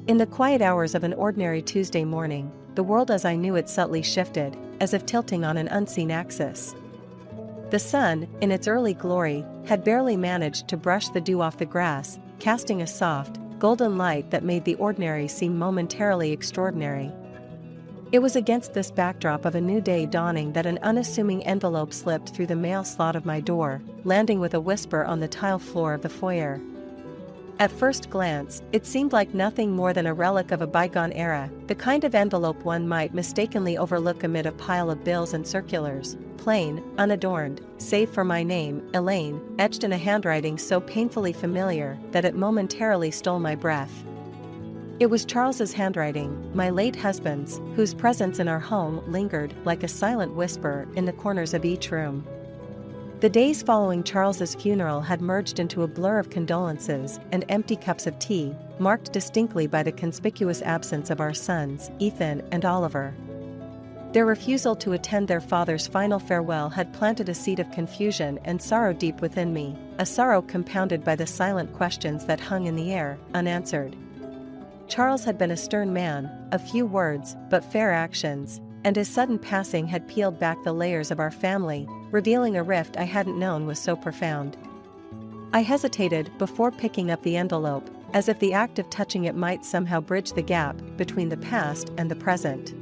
In the quiet hours of an ordinary Tuesday morning, the world as I knew it subtly shifted, as if tilting on an unseen axis. The sun, in its early glory, had barely managed to brush the dew off the grass, casting a soft, golden light that made the ordinary seem momentarily extraordinary. It was against this backdrop of a new day dawning that an unassuming envelope slipped through the mail slot of my door, landing with a whisper on the tile floor of the foyer. At first glance, it seemed like nothing more than a relic of a bygone era, the kind of envelope one might mistakenly overlook amid a pile of bills and circulars, plain, unadorned, save for my name, Elaine, etched in a handwriting so painfully familiar that it momentarily stole my breath. It was Charles's handwriting, my late husband's, whose presence in our home lingered like a silent whisper in the corners of each room. The days following Charles's funeral had merged into a blur of condolences and empty cups of tea, marked distinctly by the conspicuous absence of our sons, Ethan and Oliver. Their refusal to attend their father's final farewell had planted a seed of confusion and sorrow deep within me, a sorrow compounded by the silent questions that hung in the air, unanswered. Charles had been a stern man, of few words, but fair actions, and his sudden passing had peeled back the layers of our family, revealing a rift I hadn't known was so profound. I hesitated before picking up the envelope, as if the act of touching it might somehow bridge the gap between the past and the present.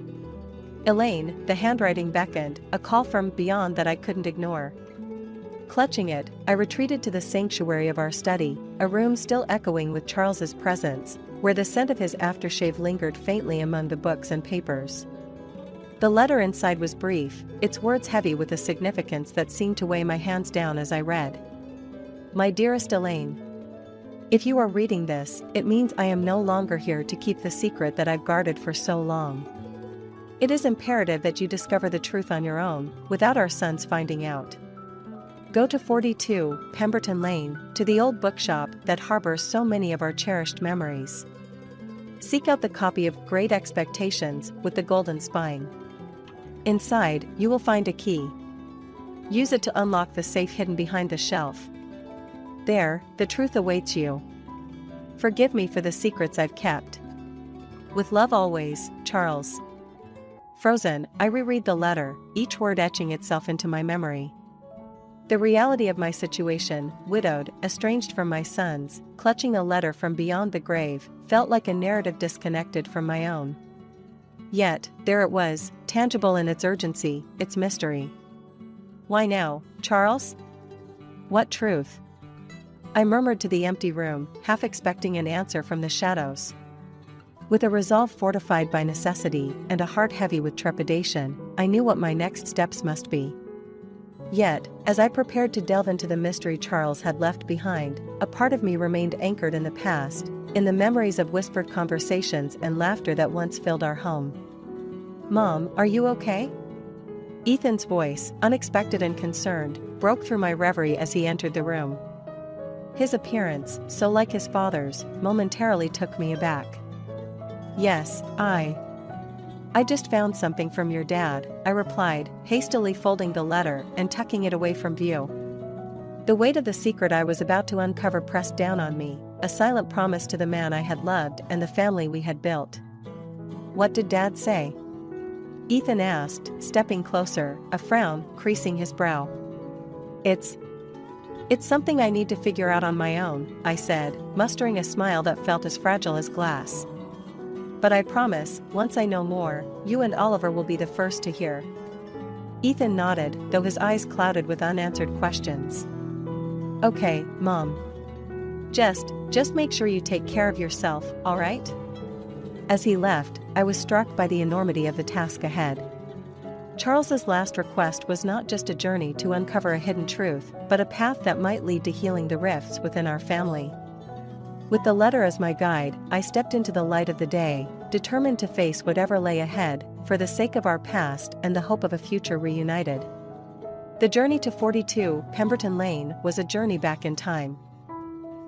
Elaine, the handwriting beckoned, a call from beyond that I couldn't ignore. Clutching it, I retreated to the sanctuary of our study, a room still echoing with Charles's presence, where the scent of his aftershave lingered faintly among the books and papers. The letter inside was brief, its words heavy with a significance that seemed to weigh my hands down as I read. My dearest Elaine, if you are reading this, it means I am no longer here to keep the secret that I've guarded for so long. It is imperative that you discover the truth on your own, without our sons finding out. Go to 42 Pemberton Lane, to the old bookshop that harbors so many of our cherished memories. Seek out the copy of Great Expectations with the golden spine. Inside, you will find a key. Use it to unlock the safe hidden behind the shelf. There, the truth awaits you. Forgive me for the secrets I've kept. With love always, Charles. Frozen, I reread the letter, each word etching itself into my memory. The reality of my situation, widowed, estranged from my sons, clutching a letter from beyond the grave, felt like a narrative disconnected from my own. Yet, there it was, tangible in its urgency, its mystery. Why now, Charles? What truth? I murmured to the empty room, half expecting an answer from the shadows. With a resolve fortified by necessity and a heart heavy with trepidation, I knew what my next steps must be. Yet, as I prepared to delve into the mystery Charles had left behind, a part of me remained anchored in the past, in the memories of whispered conversations and laughter that once filled our home. Mom, are you okay? Ethan's voice, unexpected and concerned, broke through my reverie as he entered the room. His appearance, so like his father's, momentarily took me aback. Yes, I just found something from your dad, I replied, hastily folding the letter and tucking it away from view. The weight of the secret I was about to uncover pressed down on me, a silent promise to the man I had loved and the family we had built. What did Dad say? Ethan asked, stepping closer, a frown creasing his brow. It's something I need to figure out on my own, I said, mustering a smile that felt as fragile as glass. But I promise, once I know more, you and Oliver will be the first to hear. Ethan nodded, though his eyes clouded with unanswered questions. Okay, Mom. Just make sure you take care of yourself, all right? As he left, I was struck by the enormity of the task ahead. Charles's last request was not just a journey to uncover a hidden truth, but a path that might lead to healing the rifts within our family. With the letter as my guide, I stepped into the light of the day, determined to face whatever lay ahead, for the sake of our past and the hope of a future reunited. The journey to 42 Pemberton Lane was a journey back in time.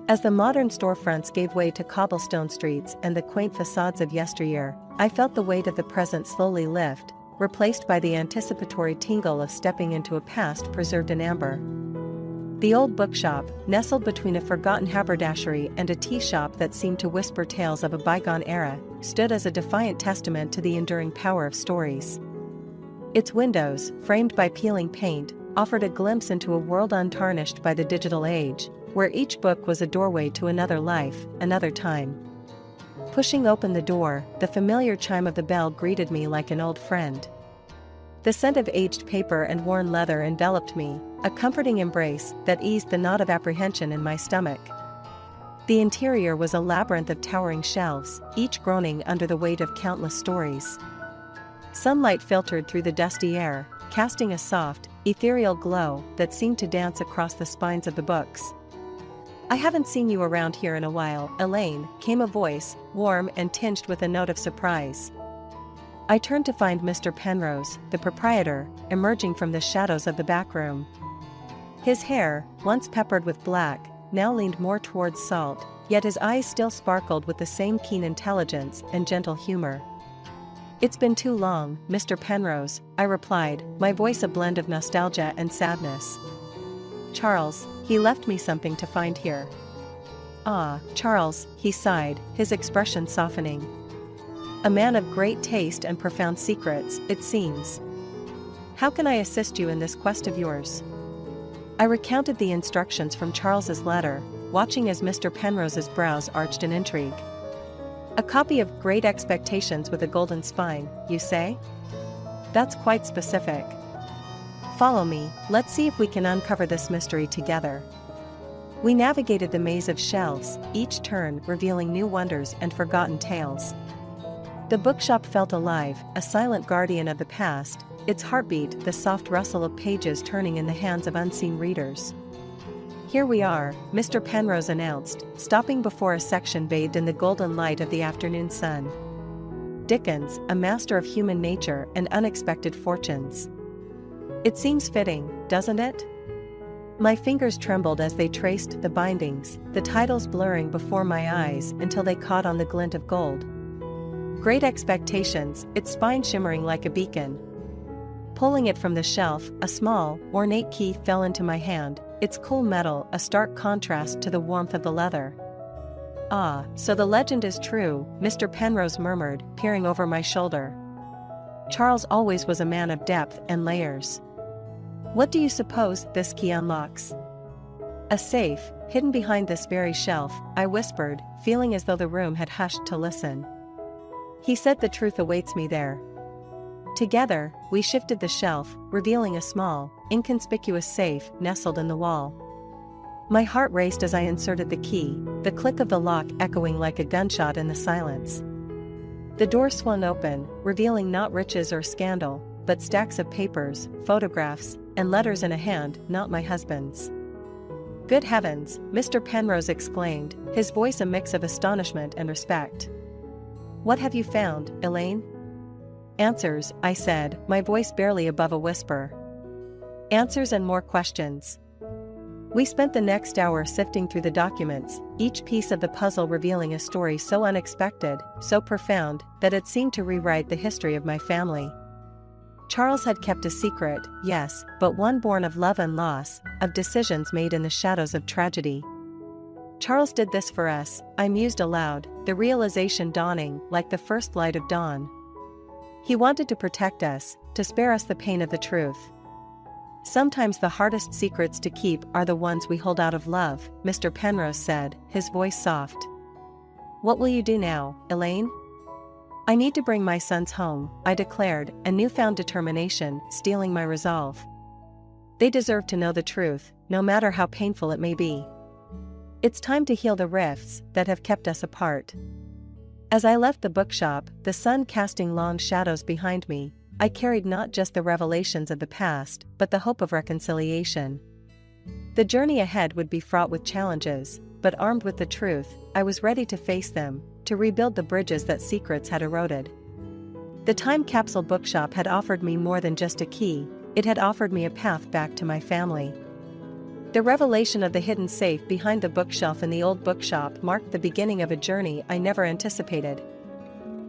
As the modern storefronts gave way to cobblestone streets and the quaint facades of yesteryear, I felt the weight of the present slowly lift, replaced by the anticipatory tingle of stepping into a past preserved in amber. The old bookshop, nestled between a forgotten haberdashery and a tea shop that seemed to whisper tales of a bygone era, stood as a defiant testament to the enduring power of stories. Its windows, framed by peeling paint, offered a glimpse into a world untarnished by the digital age, where each book was a doorway to another life, another time. Pushing open the door, the familiar chime of the bell greeted me like an old friend. The scent of aged paper and worn leather enveloped me, a comforting embrace that eased the knot of apprehension in my stomach. The interior was a labyrinth of towering shelves, each groaning under the weight of countless stories. Sunlight filtered through the dusty air, casting a soft, ethereal glow that seemed to dance across the spines of the books. "I haven't seen you around here in a while, Elaine," came a voice, warm and tinged with a note of surprise. I turned to find Mr. Penrose, the proprietor, emerging from the shadows of the back room. His hair, once peppered with black, now leaned more towards salt, yet his eyes still sparkled with the same keen intelligence and gentle humor. "It's been too long, Mr. Penrose," I replied, my voice a blend of nostalgia and sadness. "Charles, he left me something to find here." "Ah, Charles," he sighed, his expression softening. "A man of great taste and profound secrets, it seems. How can I assist you in this quest of yours?" I recounted the instructions from Charles's letter, watching as Mr. Penrose's brows arched in intrigue. "A copy of Great Expectations with a golden spine, you say? That's quite specific. Follow me, let's see if we can uncover this mystery together." We navigated the maze of shelves, each turn revealing new wonders and forgotten tales. The bookshop felt alive, a silent guardian of the past, its heartbeat the soft rustle of pages turning in the hands of unseen readers. "Here we are," Mr. Penrose announced, stopping before a section bathed in the golden light of the afternoon sun. "Dickens, a master of human nature and unexpected fortunes. It seems fitting, doesn't it?" My fingers trembled as they traced the bindings, the titles blurring before my eyes until they caught on the glint of gold. Great Expectations, its spine shimmering like a beacon. Pulling it from the shelf, a small, ornate key fell into my hand, its cool metal a stark contrast to the warmth of the leather. "Ah, so the legend is true," Mr. Penrose murmured, peering over my shoulder. "Charles always was a man of depth and layers. What do you suppose this key unlocks?" "A safe, hidden behind this very shelf," I whispered, feeling as though the room had hushed to listen. He said, "The truth awaits me there." Together, we shifted the shelf, revealing a small, inconspicuous safe nestled in the wall. My heart raced as I inserted the key, the click of the lock echoing like a gunshot in the silence. The door swung open, revealing not riches or scandal, but stacks of papers, photographs, and letters in a hand not my husband's. "Good heavens," Mr. Penrose exclaimed, his voice a mix of astonishment and respect. "What have you found, Elaine?" "Answers," I said, my voice barely above a whisper. "Answers and more questions." We spent the next hour sifting through the documents, each piece of the puzzle revealing a story so unexpected, so profound, that it seemed to rewrite the history of my family. Charles had kept a secret, yes, but one born of love and loss, of decisions made in the shadows of tragedy. Charles did this for us, I mused aloud, the realization dawning like the first light of dawn. He wanted to protect us, to spare us the pain of the truth. Sometimes the hardest secrets to keep are the ones we hold out of love, Mr. Penrose said, his voice soft. "What will you do now, Elaine?" "I need to bring my sons home," I declared, a newfound determination stealing my resolve. "They deserve to know the truth, no matter how painful it may be. It's time to heal the rifts that have kept us apart." As I left the bookshop, the sun casting long shadows behind me, I carried not just the revelations of the past, but the hope of reconciliation. The journey ahead would be fraught with challenges, but armed with the truth, I was ready to face them, to rebuild the bridges that secrets had eroded. The time capsule bookshop had offered me more than just a key, it had offered me a path back to my family. The revelation of the hidden safe behind the bookshelf in the old bookshop marked the beginning of a journey I never anticipated.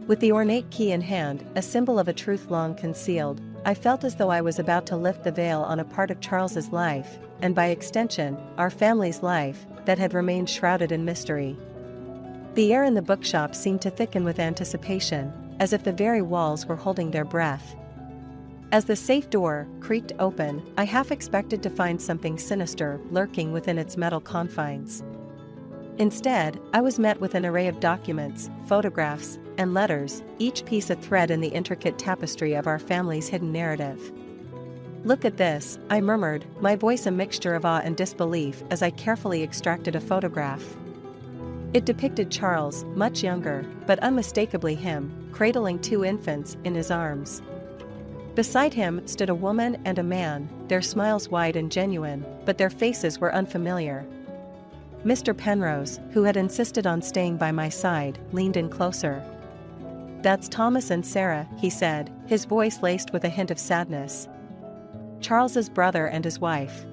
With the ornate key in hand, a symbol of a truth long concealed, I felt as though I was about to lift the veil on a part of Charles's life, and by extension, our family's life, that had remained shrouded in mystery. The air in the bookshop seemed to thicken with anticipation, as if the very walls were holding their breath. As the safe door creaked open, I half expected to find something sinister lurking within its metal confines. Instead, I was met with an array of documents, photographs, and letters, each piece a thread in the intricate tapestry of our family's hidden narrative. "Look at this," I murmured, my voice a mixture of awe and disbelief as I carefully extracted a photograph. It depicted Charles, much younger, but unmistakably him, cradling 2 infants in his arms. Beside him stood a woman and a man, their smiles wide and genuine, but their faces were unfamiliar. Mr. Penrose, who had insisted on staying by my side, leaned in closer. "That's Thomas and Sarah," he said, his voice laced with a hint of sadness. "Charles's brother and his wife.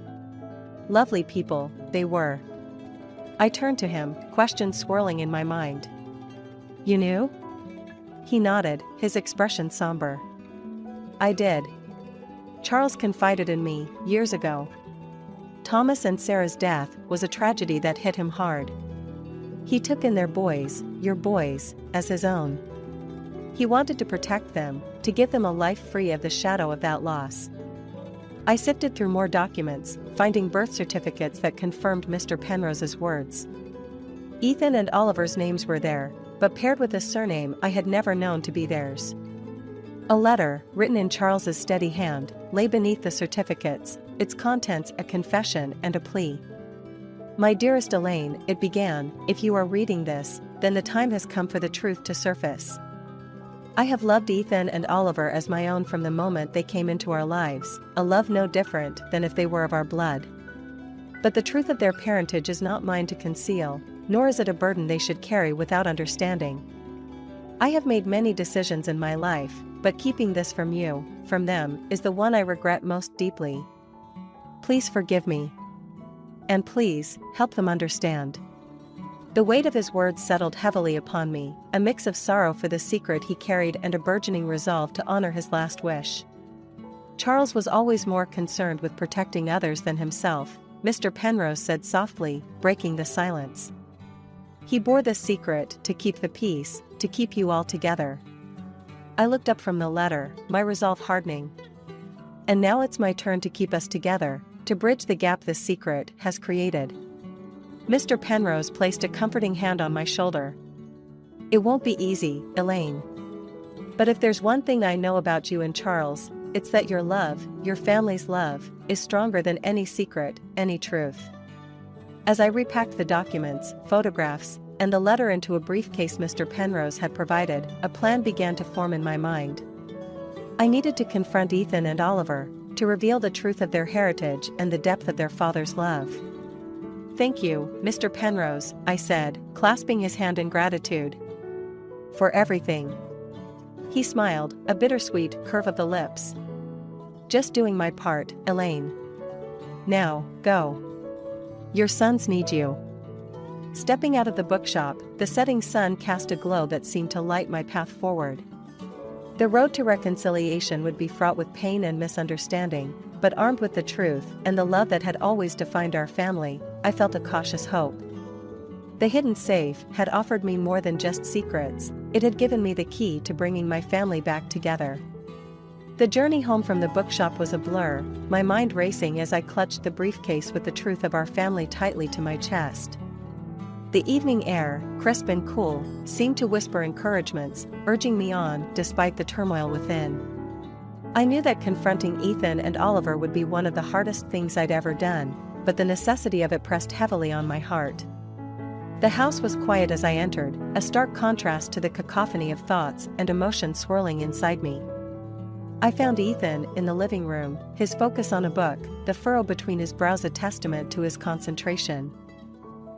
Lovely people, they were." I turned to him, questions swirling in my mind. "You knew?" He nodded, his expression somber. "I did. Charles confided in me, years ago. Thomas and Sarah's death was a tragedy that hit him hard. He took in their boys, your boys, as his own. He wanted to protect them, to give them a life free of the shadow of that loss." I sifted through more documents, finding birth certificates that confirmed Mr. Penrose's words. Ethan and Oliver's names were there, but paired with a surname I had never known to be theirs. A letter, written in Charles's steady hand, lay beneath the certificates, its contents a confession and a plea. "My dearest Elaine," it began, "if you are reading this, then the time has come for the truth to surface. I have loved Ethan and Oliver as my own from the moment they came into our lives, a love no different than if they were of our blood. But the truth of their parentage is not mine to conceal, nor is it a burden they should carry without understanding. I have made many decisions in my life, but keeping this from you, from them, is the one I regret most deeply. Please forgive me. And please, help them understand." The weight of his words settled heavily upon me, a mix of sorrow for the secret he carried and a burgeoning resolve to honor his last wish. Charles was always more concerned with protecting others than himself, Mr. Penrose said softly, breaking the silence. "He bore this secret to keep the peace, to keep you all together." I looked up from the letter, my resolve hardening. "And now it's my turn to keep us together, to bridge the gap this secret has created." Mr. Penrose placed a comforting hand on my shoulder. "It won't be easy, Elaine. But if there's one thing I know about you and Charles, it's that your love, your family's love, is stronger than any secret, any truth." As I repacked the documents, photographs, and the letter into a briefcase Mr. Penrose had provided, a plan began to form in my mind. I needed to confront Ethan and Oliver, to reveal the truth of their heritage and the depth of their father's love. "Thank you, Mr. Penrose," I said, clasping his hand in gratitude. "For everything." He smiled, a bittersweet curve of the lips. "Just doing my part, Elaine. Now, go. Your sons need you." Stepping out of the bookshop, the setting sun cast a glow that seemed to light my path forward. The road to reconciliation would be fraught with pain and misunderstanding, but armed with the truth and the love that had always defined our family, I felt a cautious hope. The hidden safe had offered me more than just secrets, it had given me the key to bringing my family back together. The journey home from the bookshop was a blur, my mind racing as I clutched the briefcase with the truth of our family tightly to my chest. The evening air, crisp and cool, seemed to whisper encouragements, urging me on despite the turmoil within. I knew that confronting Ethan and Oliver would be one of the hardest things I'd ever done, but the necessity of it pressed heavily on my heart. The house was quiet as I entered, a stark contrast to the cacophony of thoughts and emotions swirling inside me. I found Ethan in the living room, his focus on a book, the furrow between his brows a testament to his concentration.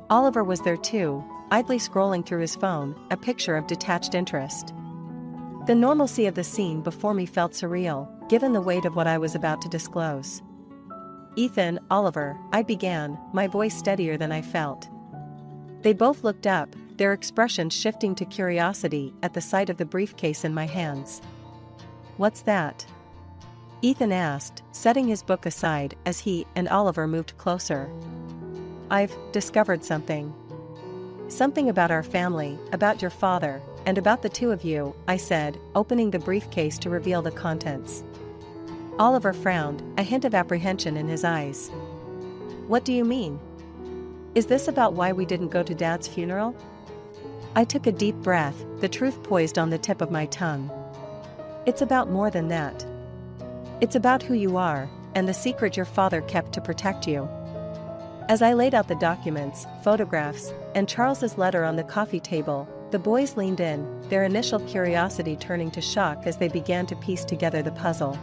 Oliver was there too, idly scrolling through his phone, a picture of detached interest. The normalcy of the scene before me felt surreal, given the weight of what I was about to disclose. "Ethan, Oliver," I began, my voice steadier than I felt. They both looked up, their expressions shifting to curiosity at the sight of the briefcase in my hands. "What's that?" Ethan asked, setting his book aside as he and Oliver moved closer. I've discovered something. Something about our family, about your father, and about the two of you, I said, opening the briefcase to reveal the contents. Oliver frowned, a hint of apprehension in his eyes. What do you mean? Is this about why we didn't go to Dad's funeral? I took a deep breath, the truth poised on the tip of my tongue. It's about more than that. It's about who you are, and the secret your father kept to protect you. As I laid out the documents, photographs, and Charles's letter on the coffee table, the boys leaned in, their initial curiosity turning to shock as they began to piece together the puzzle.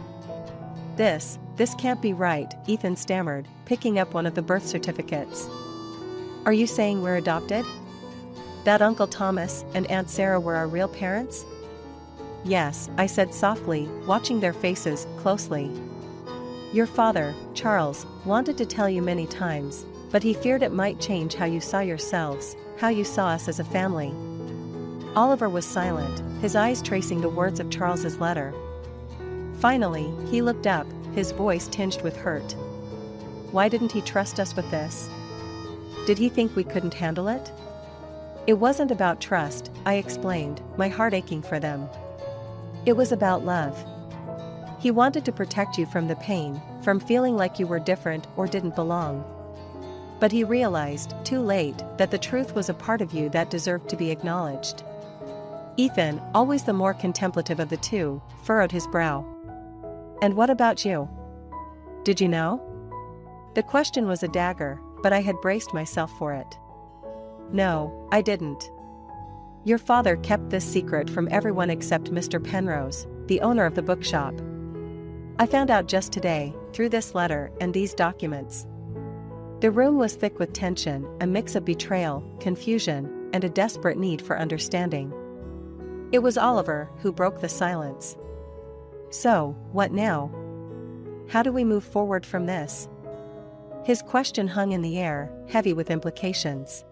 This can't be right, Ethan stammered, picking up one of the birth certificates. Are you saying we're adopted? That Uncle Thomas and Aunt Sarah were our real parents? Yes, I said softly, watching their faces closely. Your father, Charles, wanted to tell you many times, but he feared it might change how you saw yourselves, how you saw us as a family. Oliver was silent, his eyes tracing the words of Charles's letter. Finally, he looked up, his voice tinged with hurt. Why didn't he trust us with this? Did he think we couldn't handle it? It wasn't about trust, I explained, my heart aching for them. It was about love. He wanted to protect you from the pain, from feeling like you were different or didn't belong. But he realized, too late, that the truth was a part of you that deserved to be acknowledged. Ethan, always the more contemplative of the two, furrowed his brow. And what about you? Did you know? The question was a dagger, but I had braced myself for it. No, I didn't. Your father kept this secret from everyone except Mr. Penrose, the owner of the bookshop. I found out just today, through this letter and these documents. The room was thick with tension, a mix of betrayal, confusion, and a desperate need for understanding. It was Oliver who broke the silence. So, what now? How do we move forward from this? His question hung in the air, heavy with implications.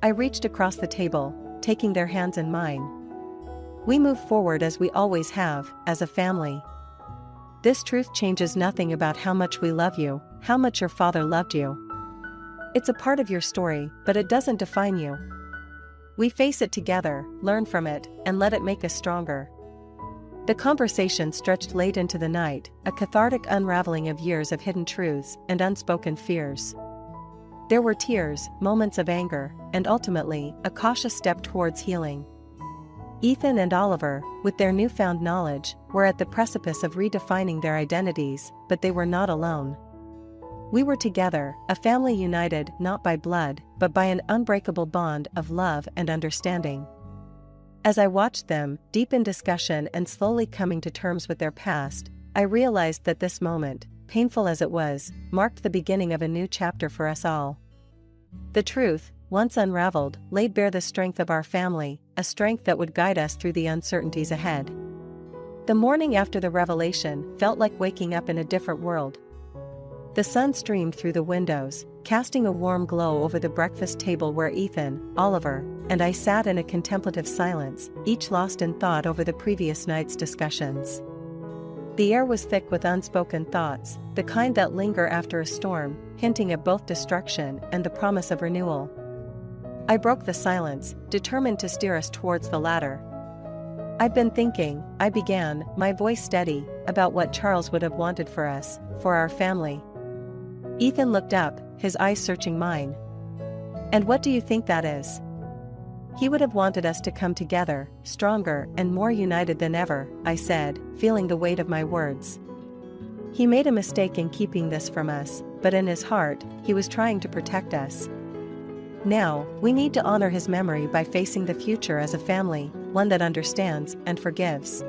I reached across the table, taking their hands in mine. We move forward as we always have, as a family. This truth changes nothing about how much we love you, how much your father loved you. It's a part of your story, but it doesn't define you. We face it together, learn from it, and let it make us stronger. The conversation stretched late into the night, a cathartic unraveling of years of hidden truths and unspoken fears. There were tears, moments of anger, and ultimately, a cautious step towards healing. Ethan and Oliver, with their newfound knowledge, were at the precipice of redefining their identities, but they were not alone. We were together, a family united not by blood, but by an unbreakable bond of love and understanding. As I watched them, deep in discussion and slowly coming to terms with their past, I realized that this moment, painful as it was, marked the beginning of a new chapter for us all. The truth, once unraveled, laid bare the strength of our family, a strength that would guide us through the uncertainties ahead. The morning after the revelation felt like waking up in a different world. The sun streamed through the windows, casting a warm glow over the breakfast table where Ethan, Oliver, and I sat in a contemplative silence, each lost in thought over the previous night's discussions. The air was thick with unspoken thoughts, the kind that linger after a storm, hinting at both destruction and the promise of renewal. I broke the silence, determined to steer us towards the latter. I've been thinking, I began, my voice steady, about what Charles would have wanted for us, for our family. Ethan looked up, his eyes searching mine. And what do you think that is? He would have wanted us to come together, stronger and more united than ever, I said, feeling the weight of my words. He made a mistake in keeping this from us, but in his heart, he was trying to protect us. Now, we need to honor his memory by facing the future as a family, one that understands and forgives.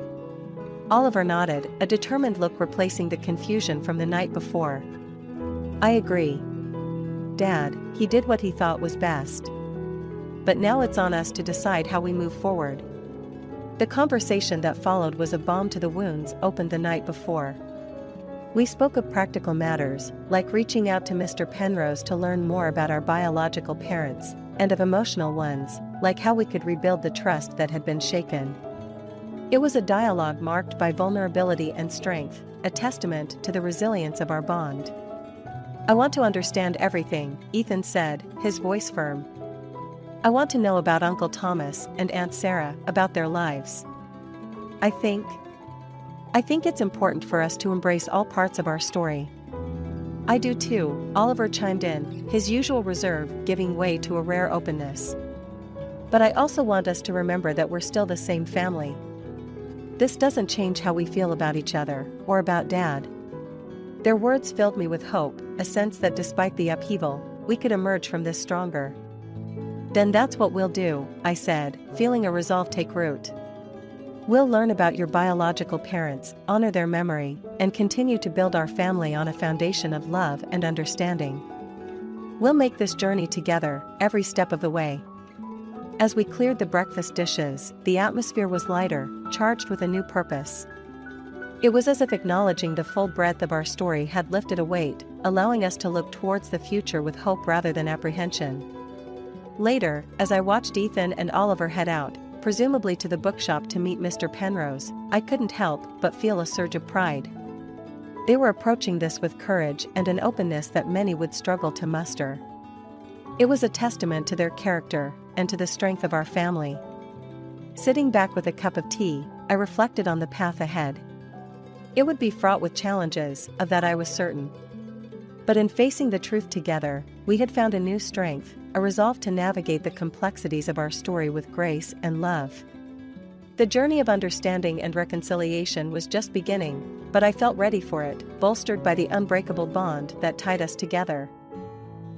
Oliver nodded, a determined look replacing the confusion from the night before. I agree. Dad, he did what he thought was best. But now it's on us to decide how we move forward. The conversation that followed was a balm to the wounds opened the night before. We spoke of practical matters, like reaching out to Mr. Penrose to learn more about our biological parents, and of emotional ones, like how we could rebuild the trust that had been shaken. It was a dialogue marked by vulnerability and strength, a testament to the resilience of our bond. "I want to understand everything," Ethan said, his voice firm. "I want to know about Uncle Thomas and Aunt Sarah, about their lives. I think it's important for us to embrace all parts of our story." "I do too," Oliver chimed in, his usual reserve giving way to a rare openness. "But I also want us to remember that we're still the same family. This doesn't change how we feel about each other, or about Dad." Their words filled me with hope, a sense that despite the upheaval, we could emerge from this stronger. "Then that's what we'll do," I said, feeling a resolve take root. "We'll learn about your biological parents, honor their memory, and continue to build our family on a foundation of love and understanding. We'll make this journey together, every step of the way." As we cleared the breakfast dishes, the atmosphere was lighter, charged with a new purpose. It was as if acknowledging the full breadth of our story had lifted a weight, allowing us to look towards the future with hope rather than apprehension. Later, as I watched Ethan and Oliver head out, presumably to the bookshop to meet Mr. Penrose, I couldn't help but feel a surge of pride. They were approaching this with courage and an openness that many would struggle to muster. It was a testament to their character, and to the strength of our family. Sitting back with a cup of tea, I reflected on the path ahead. It would be fraught with challenges, of that I was certain. But in facing the truth together, we had found a new strength, a resolve to navigate the complexities of our story with grace and love. The journey of understanding and reconciliation was just beginning, but I felt ready for it, bolstered by the unbreakable bond that tied us together.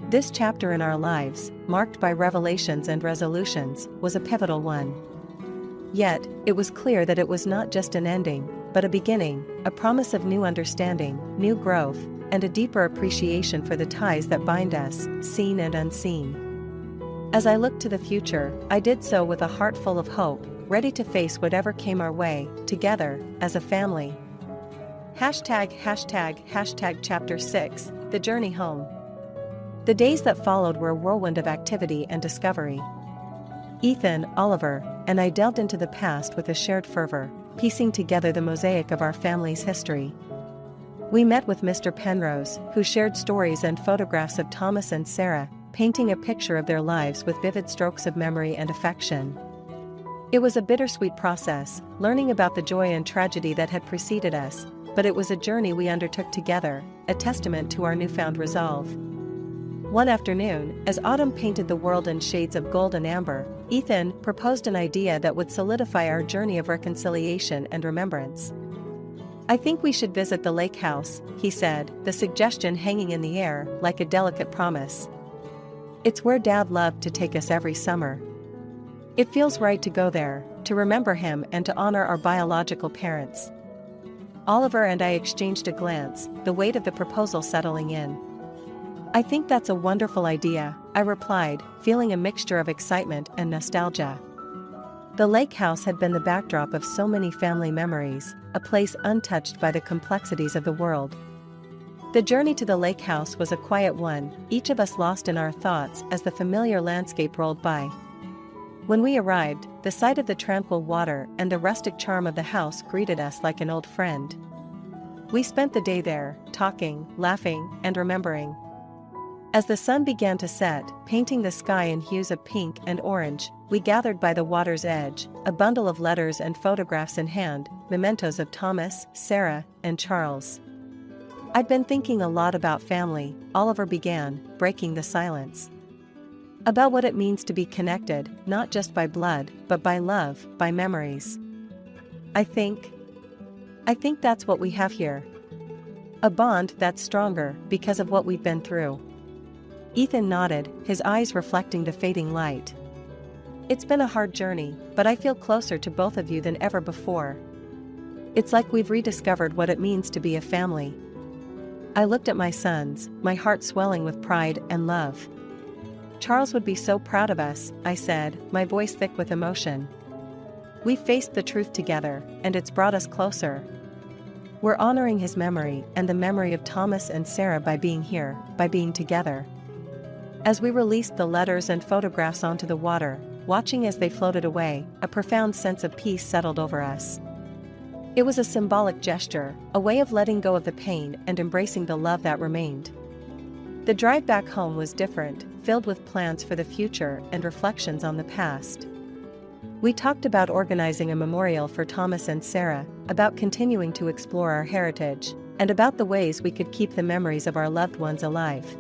This chapter in our lives, marked by revelations and resolutions, was a pivotal one. Yet, it was clear that it was not just an ending, but a beginning, a promise of new understanding, new growth, and a deeper appreciation for the ties that bind us, seen and unseen. As I looked to the future, I did so with a heart full of hope, ready to face whatever came our way, together, as a family. ### Chapter 6, The Journey Home. The days that followed were a whirlwind of activity and discovery. Ethan, Oliver, and I delved into the past with a shared fervor, piecing together the mosaic of our family's history. We met with Mr. Penrose, who shared stories and photographs of Thomas and Sarah, painting a picture of their lives with vivid strokes of memory and affection. It was a bittersweet process, learning about the joy and tragedy that had preceded us, but it was a journey we undertook together, a testament to our newfound resolve. One afternoon, as autumn painted the world in shades of gold and amber, Ethan proposed an idea that would solidify our journey of reconciliation and remembrance. "I think we should visit the lake house," he said, the suggestion hanging in the air like a delicate promise. "It's where Dad loved to take us every summer. It feels right to go there, to remember him and to honor our biological parents." Oliver and I exchanged a glance, the weight of the proposal settling in. "I think that's a wonderful idea," I replied, feeling a mixture of excitement and nostalgia. The lake house had been the backdrop of so many family memories, a place untouched by the complexities of the world. The journey to the lake house was a quiet one, each of us lost in our thoughts as the familiar landscape rolled by. When we arrived, the sight of the tranquil water and the rustic charm of the house greeted us like an old friend. We spent the day there, talking, laughing, and remembering. As the sun began to set, painting the sky in hues of pink and orange, we gathered by the water's edge, a bundle of letters and photographs in hand, mementos of Thomas, Sarah, and Charles. "I'd been thinking a lot about family," Oliver began, breaking the silence. "About what it means to be connected, not just by blood, but by love, by memories. I think that's what we have here. A bond that's stronger because of what we've been through." Ethan nodded, his eyes reflecting the fading light. "It's been a hard journey, but I feel closer to both of you than ever before. It's like we've rediscovered what it means to be a family." I looked at my sons, my heart swelling with pride and love. "Charles would be so proud of us," I said, my voice thick with emotion. "We've faced the truth together, and it's brought us closer. We're honoring his memory and the memory of Thomas and Sarah by being here, by being together." As we released the letters and photographs onto the water, watching as they floated away, a profound sense of peace settled over us. It was a symbolic gesture, a way of letting go of the pain and embracing the love that remained. The drive back home was different, filled with plans for the future and reflections on the past. We talked about organizing a memorial for Thomas and Sarah, about continuing to explore our heritage, and about the ways we could keep the memories of our loved ones alive.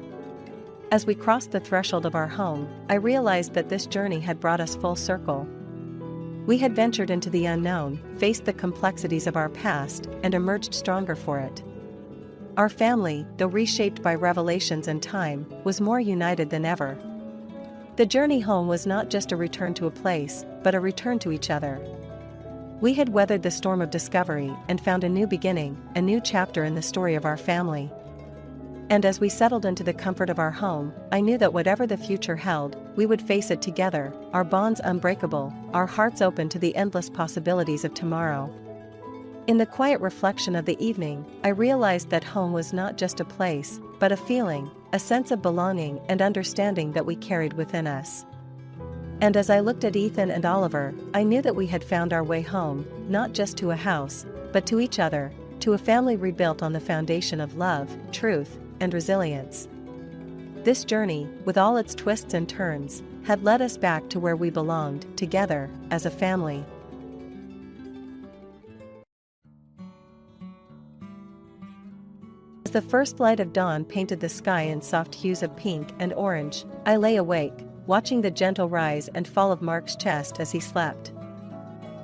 As we crossed the threshold of our home, I realized that this journey had brought us full circle. We had ventured into the unknown, faced the complexities of our past, and emerged stronger for it. Our family, though reshaped by revelations and time, was more united than ever. The journey home was not just a return to a place, but a return to each other. We had weathered the storm of discovery and found a new beginning, a new chapter in the story of our family. And as we settled into the comfort of our home, I knew that whatever the future held, we would face it together, our bonds unbreakable, our hearts open to the endless possibilities of tomorrow. In the quiet reflection of the evening, I realized that home was not just a place, but a feeling, a sense of belonging and understanding that we carried within us. And as I looked at Ethan and Oliver, I knew that we had found our way home, not just to a house, but to each other, to a family rebuilt on the foundation of love, truth, and resilience. This journey, with all its twists and turns, had led us back to where we belonged, together, as a family. As the first light of dawn painted the sky in soft hues of pink and orange, I lay awake, watching the gentle rise and fall of Mark's chest as he slept.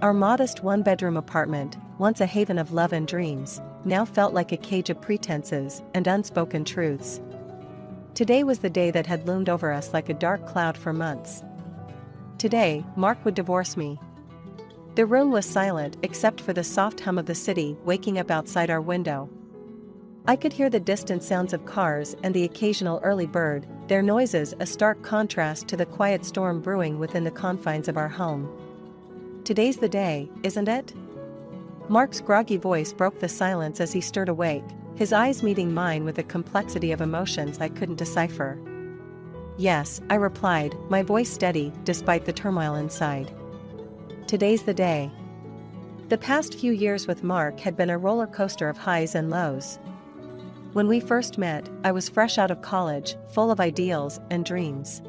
Our modest one-bedroom apartment, once a haven of love and dreams, now felt like a cage of pretenses and unspoken truths. Today was the day that had loomed over us like a dark cloud for months. Today, Mark would divorce me. The room was silent except for the soft hum of the city waking up outside our window. I could hear the distant sounds of cars and the occasional early bird, their noises a stark contrast to the quiet storm brewing within the confines of our home. Today's the day, isn't it? Mark's groggy voice broke the silence as he stirred awake, his eyes meeting mine with a complexity of emotions I couldn't decipher. Yes, I replied, my voice steady despite the turmoil inside. Today's the day. The past few years with Mark had been a roller coaster of highs and lows. When we first met, I was fresh out of college, full of ideals and dreams.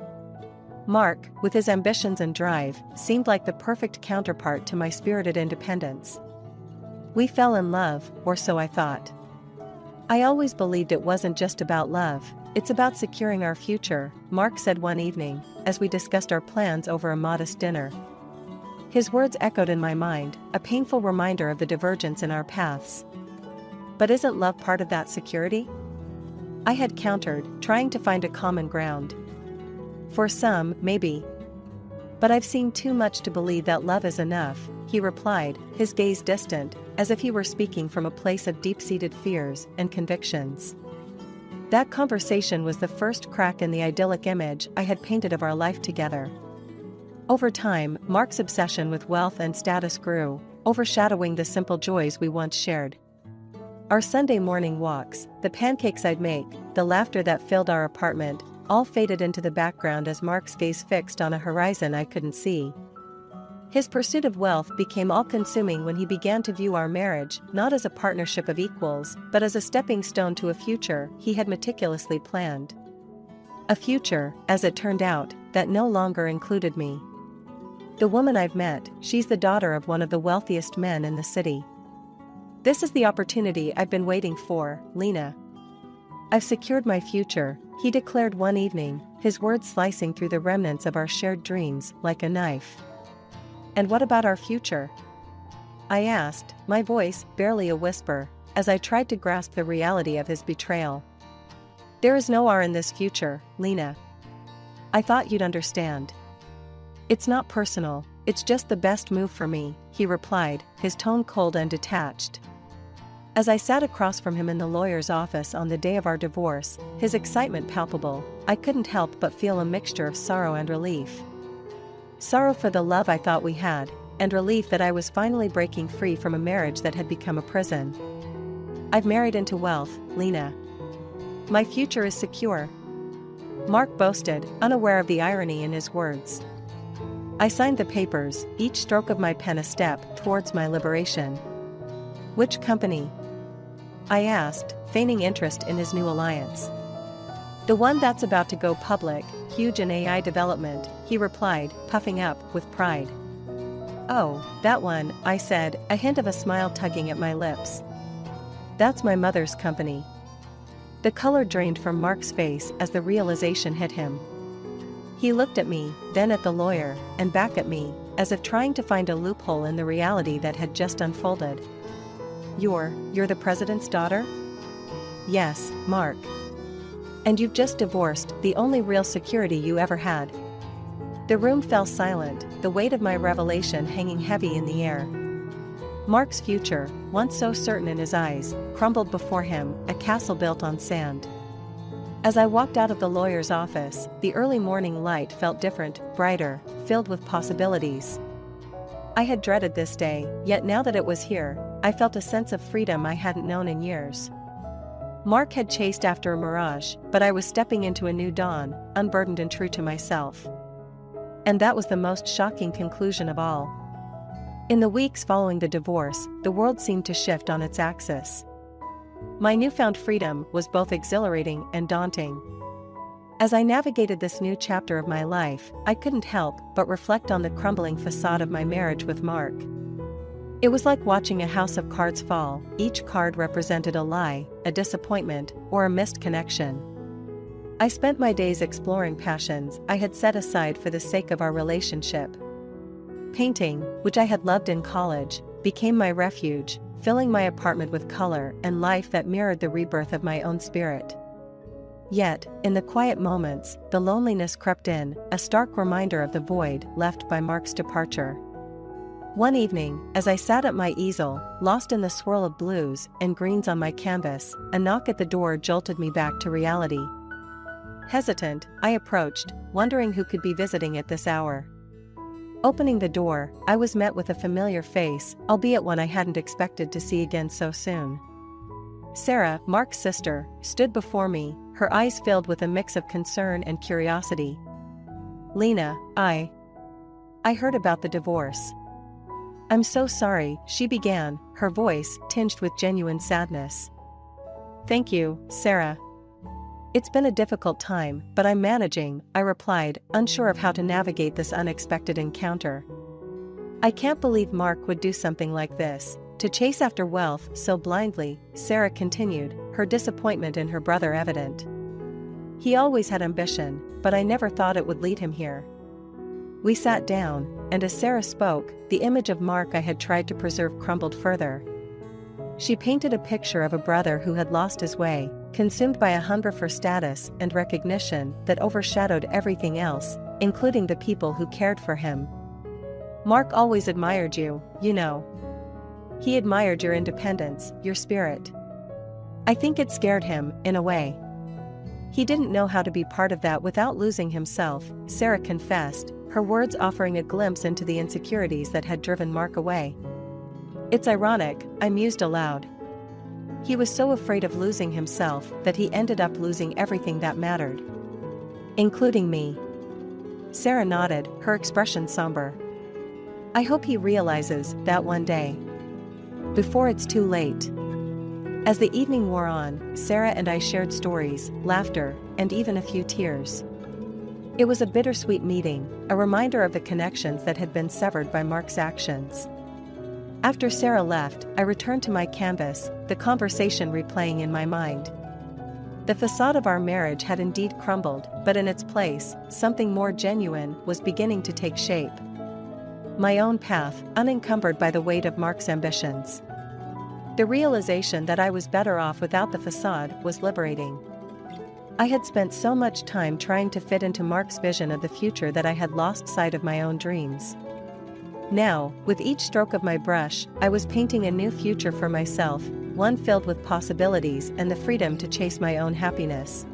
Mark, with his ambitions and drive, seemed like the perfect counterpart to my spirited independence. We fell in love, or so I thought. I always believed it wasn't just about love, it's about securing our future, Mark said one evening, as we discussed our plans over a modest dinner. His words echoed in my mind, a painful reminder of the divergence in our paths. But isn't love part of that security? I had countered, trying to find a common ground. For some, maybe. But I've seen too much to believe that love is enough, he replied, his gaze distant, as if he were speaking from a place of deep-seated fears and convictions. That conversation was the first crack in the idyllic image I had painted of our life together. Over time, Mark's obsession with wealth and status grew, overshadowing the simple joys we once shared. Our Sunday morning walks, the pancakes I'd make, the laughter that filled our apartment, all faded into the background as Mark's gaze fixed on a horizon I couldn't see. His pursuit of wealth became all-consuming when he began to view our marriage not as a partnership of equals, but as a stepping stone to a future he had meticulously planned. A future, as it turned out, that no longer included me. The woman I've met, she's the daughter of one of the wealthiest men in the city. This is the opportunity I've been waiting for, Lena. I've secured my future, he declared one evening, his words slicing through the remnants of our shared dreams like a knife. And what about our future? I asked, my voice barely a whisper, as I tried to grasp the reality of his betrayal. There is no R in this future, Lena. I thought you'd understand. It's not personal, it's just the best move for me, he replied, his tone cold and detached. As I sat across from him in the lawyer's office on the day of our divorce, his excitement palpable, I couldn't help but feel a mixture of sorrow and relief. Sorrow for the love I thought we had, and relief that I was finally breaking free from a marriage that had become a prison. I've married into wealth, Lena. My future is secure. Mark boasted, unaware of the irony in his words. I signed the papers, each stroke of my pen a step towards my liberation. Which company? I asked, feigning interest in his new alliance. The one that's about to go public, huge in AI development, he replied, puffing up with pride. Oh, that one, I said, a hint of a smile tugging at my lips. That's my mother's company. The color drained from Mark's face as the realization hit him. He looked at me, then at the lawyer, and back at me, as if trying to find a loophole in the reality that had just unfolded. You're the president's daughter? Yes, Mark. And you've just divorced the only real security you ever had. The room fell silent, the weight of my revelation hanging heavy in the air. Mark's future, once so certain in his eyes, crumbled before him, a castle built on sand. As I walked out of the lawyer's office, the early morning light felt different, brighter, filled with possibilities. I had dreaded this day, yet now that it was here, I felt a sense of freedom I hadn't known in years. Mark had chased after a mirage, but I was stepping into a new dawn, unburdened and true to myself. And that was the most shocking conclusion of all. In the weeks following the divorce, the world seemed to shift on its axis. My newfound freedom was both exhilarating and daunting. As I navigated this new chapter of my life, I couldn't help but reflect on the crumbling facade of my marriage with Mark. It was like watching a house of cards fall. Each card represented a lie, a disappointment, or a missed connection. I spent my days exploring passions I had set aside for the sake of our relationship. Painting, which I had loved in college, became my refuge, filling my apartment with color and life that mirrored the rebirth of my own spirit. Yet, in the quiet moments, the loneliness crept in, a stark reminder of the void left by Mark's departure. One evening, as I sat at my easel, lost in the swirl of blues and greens on my canvas, a knock at the door jolted me back to reality. Hesitant, I approached, wondering who could be visiting at this hour. Opening the door, I was met with a familiar face, albeit one I hadn't expected to see again so soon. Sarah, Mark's sister, stood before me, her eyes filled with a mix of concern and curiosity. Lena, I heard about the divorce. I'm so sorry, she began, her voice tinged with genuine sadness. Thank you, Sarah. It's been a difficult time, but I'm managing, I replied, unsure of how to navigate this unexpected encounter. I can't believe Mark would do something like this, to chase after wealth so blindly, Sarah continued, her disappointment in her brother evident. He always had ambition, but I never thought it would lead him here. We sat down, and as Sarah spoke, the image of Mark I had tried to preserve crumbled further. She painted a picture of a brother who had lost his way, consumed by a hunger for status and recognition that overshadowed everything else, including the people who cared for him. Mark always admired you, you know. He admired your independence, your spirit. I think it scared him, in a way. He didn't know how to be part of that without losing himself, Sarah confessed, her words offering a glimpse into the insecurities that had driven Mark away. It's ironic, I mused aloud. He was so afraid of losing himself that he ended up losing everything that mattered. Including me. Sarah nodded, her expression somber. I hope he realizes that one day. Before it's too late. As the evening wore on, Sarah and I shared stories, laughter, and even a few tears. It was a bittersweet meeting, a reminder of the connections that had been severed by Mark's actions. After Sarah left, I returned to my canvas, the conversation replaying in my mind. The facade of our marriage had indeed crumbled, but in its place, something more genuine was beginning to take shape. My own path, unencumbered by the weight of Mark's ambitions. The realization that I was better off without the facade was liberating. I had spent so much time trying to fit into Mark's vision of the future that I had lost sight of my own dreams. Now, with each stroke of my brush, I was painting a new future for myself, one filled with possibilities and the freedom to chase my own happiness.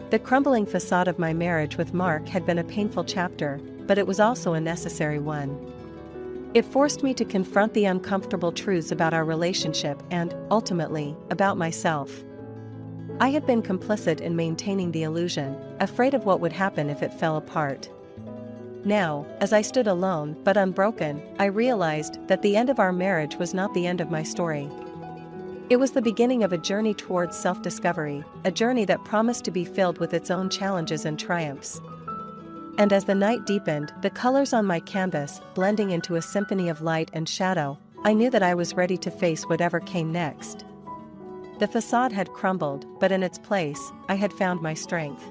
The crumbling facade of my marriage with Mark had been a painful chapter, but it was also a necessary one. It forced me to confront the uncomfortable truths about our relationship and, ultimately, about myself. I had been complicit in maintaining the illusion, afraid of what would happen if it fell apart. Now, as I stood alone but unbroken, I realized that the end of our marriage was not the end of my story. It was the beginning of a journey towards self-discovery, a journey that promised to be filled with its own challenges and triumphs. And as the night deepened, the colors on my canvas blending into a symphony of light and shadow, I knew that I was ready to face whatever came next. The facade had crumbled, but in its place, I had found my strength.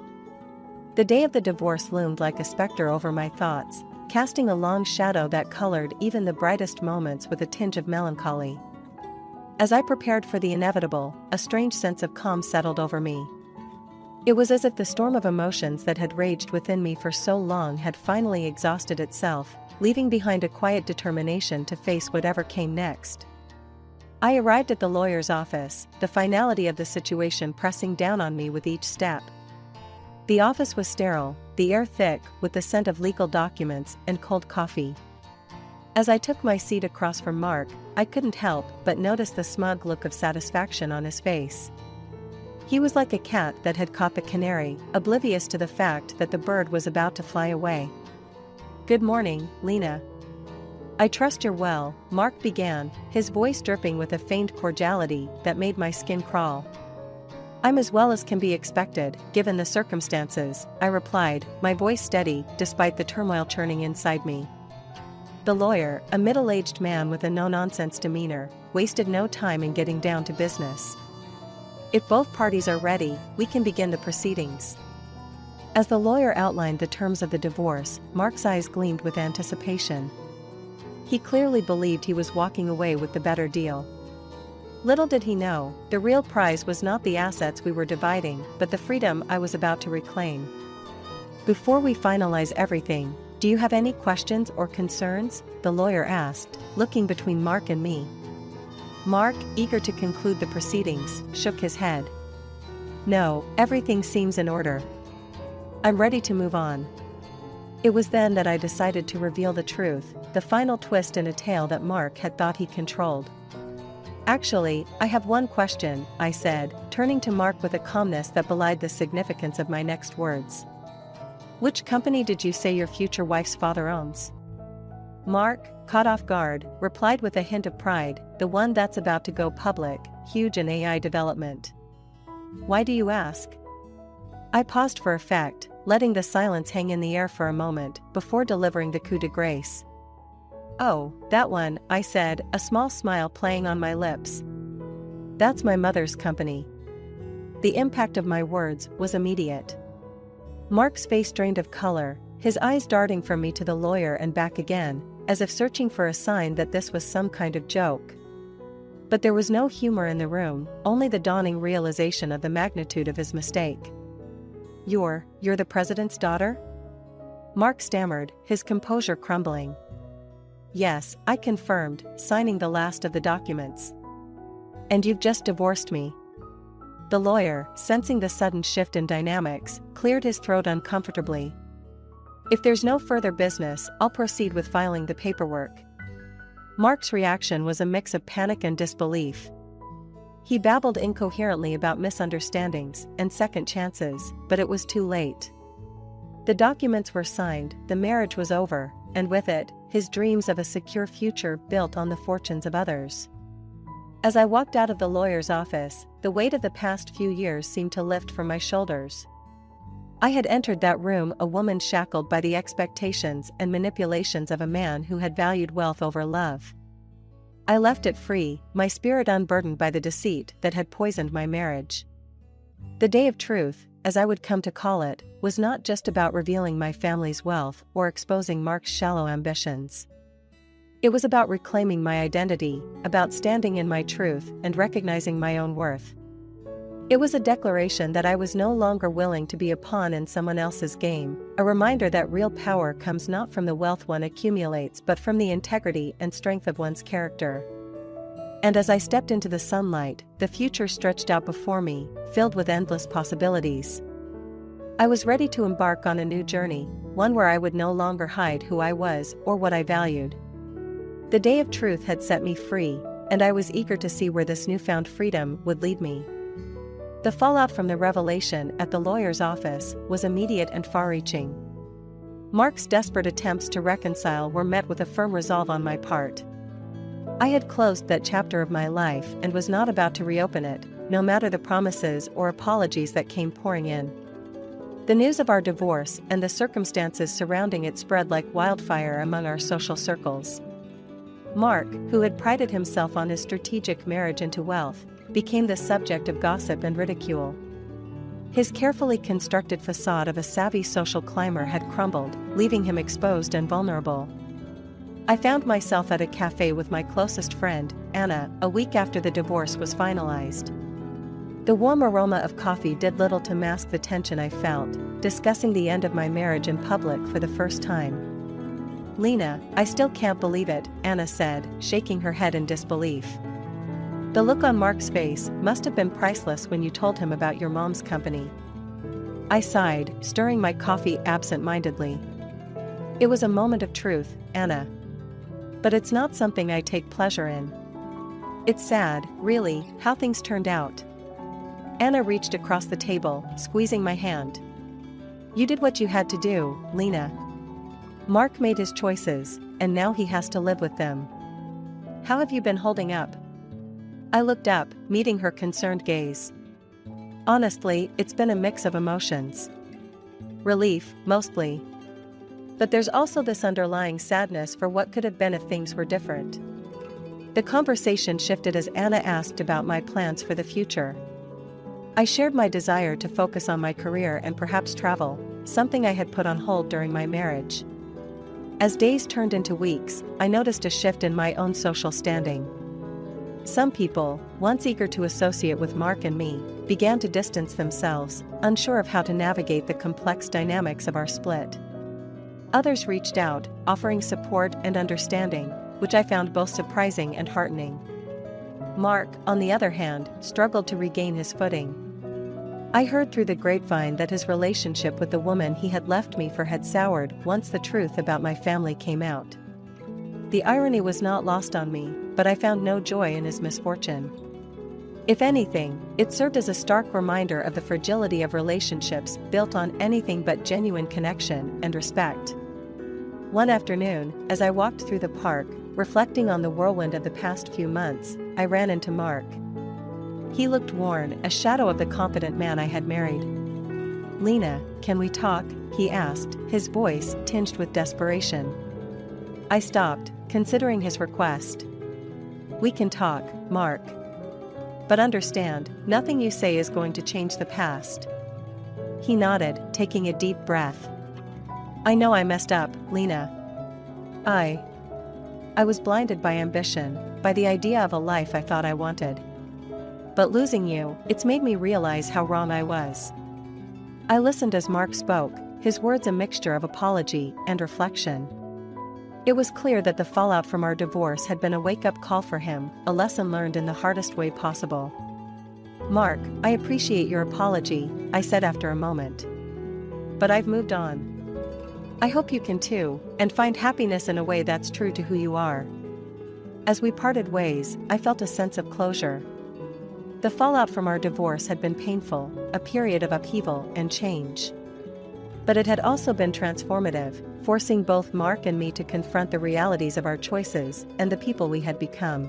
The day of the divorce loomed like a specter over my thoughts, casting a long shadow that colored even the brightest moments with a tinge of melancholy. As I prepared for the inevitable, a strange sense of calm settled over me. It was as if the storm of emotions that had raged within me for so long had finally exhausted itself, leaving behind a quiet determination to face whatever came next. I arrived at the lawyer's office, the finality of the situation pressing down on me with each step. The office was sterile, the air thick with the scent of legal documents and cold coffee. As I took my seat across from Mark, I couldn't help but notice the smug look of satisfaction on his face. He was like a cat that had caught the canary, oblivious to the fact that the bird was about to fly away. "Good morning, Lena. I trust you're well," Mark began, his voice dripping with a feigned cordiality that made my skin crawl. "I'm as well as can be expected, given the circumstances," I replied, my voice steady despite the turmoil churning inside me. The lawyer, a middle-aged man with a no-nonsense demeanor, wasted no time in getting down to business. "If both parties are ready, we can begin the proceedings." As the lawyer outlined the terms of the divorce, Mark's eyes gleamed with anticipation. He clearly believed he was walking away with the better deal. Little did he know, the real prize was not the assets we were dividing, but the freedom I was about to reclaim. "Before we finalize everything, do you have any questions or concerns?" the lawyer asked, looking between Mark and me. Mark, eager to conclude the proceedings, shook his head. "No, everything seems in order. I'm ready to move on." It was then that I decided to reveal the truth, the final twist in a tale that Mark had thought he controlled. "Actually, I have one question," I said, turning to Mark with a calmness that belied the significance of my next words. "Which company did you say your future wife's father owns?" Mark, caught off guard, replied with a hint of pride, "The one that's about to go public, huge in AI development." "Why do you ask?" I paused for effect, letting the silence hang in the air for a moment before delivering the coup de grace. "Oh, that one," I said, a small smile playing on my lips. "That's my mother's company." The impact of my words was immediate. Mark's face drained of color, his eyes darting from me to the lawyer and back again, as if searching for a sign that this was some kind of joke. But there was no humor in the room, only the dawning realization of the magnitude of his mistake. You're the president's daughter?" Mark stammered, his composure crumbling. "Yes," I confirmed, signing the last of the documents. "And you've just divorced me?" The lawyer, sensing the sudden shift in dynamics, cleared his throat uncomfortably. "If there's no further business, I'll proceed with filing the paperwork." Mark's reaction was a mix of panic and disbelief. He babbled incoherently about misunderstandings and second chances, but it was too late. The documents were signed, the marriage was over, and with it, his dreams of a secure future built on the fortunes of others. As I walked out of the lawyer's office, the weight of the past few years seemed to lift from my shoulders. I had entered that room a woman shackled by the expectations and manipulations of a man who had valued wealth over love. I left it free, my spirit unburdened by the deceit that had poisoned my marriage. The day of truth, as I would come to call it, was not just about revealing my family's wealth or exposing Mark's shallow ambitions. It was about reclaiming my identity, about standing in my truth and recognizing my own worth. It was a declaration that I was no longer willing to be a pawn in someone else's game, a reminder that real power comes not from the wealth one accumulates but from the integrity and strength of one's character. And as I stepped into the sunlight, the future stretched out before me, filled with endless possibilities. I was ready to embark on a new journey, one where I would no longer hide who I was or what I valued. The day of truth had set me free, and I was eager to see where this newfound freedom would lead me. The fallout from the revelation at the lawyer's office was immediate and far-reaching. Mark's desperate attempts to reconcile were met with a firm resolve on my part. I had closed that chapter of my life and was not about to reopen it, no matter the promises or apologies that came pouring in. The news of our divorce and the circumstances surrounding it spread like wildfire among our social circles. Mark, who had prided himself on his strategic marriage into wealth, became the subject of gossip and ridicule. His carefully constructed facade of a savvy social climber had crumbled, leaving him exposed and vulnerable. I found myself at a cafe with my closest friend, Anna, a week after the divorce was finalized. The warm aroma of coffee did little to mask the tension I felt, discussing the end of my marriage in public for the first time. "Lena, I still can't believe it," Anna said, shaking her head in disbelief. "The look on Mark's face must have been priceless when you told him about your mom's company." I sighed, stirring my coffee absent-mindedly. "It was a moment of truth, Anna. But it's not something I take pleasure in. It's sad, really, how things turned out." Anna reached across the table, squeezing my hand. "You did what you had to do, Lena. Mark made his choices, and now he has to live with them. How have you been holding up?" I looked up, meeting her concerned gaze. "Honestly, it's been a mix of emotions. Relief, mostly. But there's also this underlying sadness for what could have been if things were different." The conversation shifted as Anna asked about my plans for the future. I shared my desire to focus on my career and perhaps travel, something I had put on hold during my marriage. As days turned into weeks, I noticed a shift in my own social standing. Some people, once eager to associate with Mark and me, began to distance themselves, unsure of how to navigate the complex dynamics of our split. Others reached out, offering support and understanding, which I found both surprising and heartening. Mark, on the other hand, struggled to regain his footing. I heard through the grapevine that his relationship with the woman he had left me for had soured once the truth about my family came out. The irony was not lost on me, but I found no joy in his misfortune. If anything, it served as a stark reminder of the fragility of relationships built on anything but genuine connection and respect. One afternoon, as I walked through the park, reflecting on the whirlwind of the past few months, I ran into Mark. He looked worn, a shadow of the confident man I had married. "Lena, can we talk?" he asked, his voice tinged with desperation. I stopped, considering his request. "We can talk, Mark. But understand, nothing you say is going to change the past." He nodded, taking a deep breath. "I know I messed up, Lena. I was blinded by ambition, by the idea of a life I thought I wanted. But losing you, it's made me realize how wrong I was." I listened as Mark spoke, his words a mixture of apology and reflection. It was clear that the fallout from our divorce had been a wake-up call for him, a lesson learned in the hardest way possible. "Mark, I appreciate your apology," I said after a moment. "But I've moved on. I hope you can too, and find happiness in a way that's true to who you are." As we parted ways, I felt a sense of closure. The fallout from our divorce had been painful, a period of upheaval and change. But it had also been transformative, forcing both Mark and me to confront the realities of our choices and the people we had become.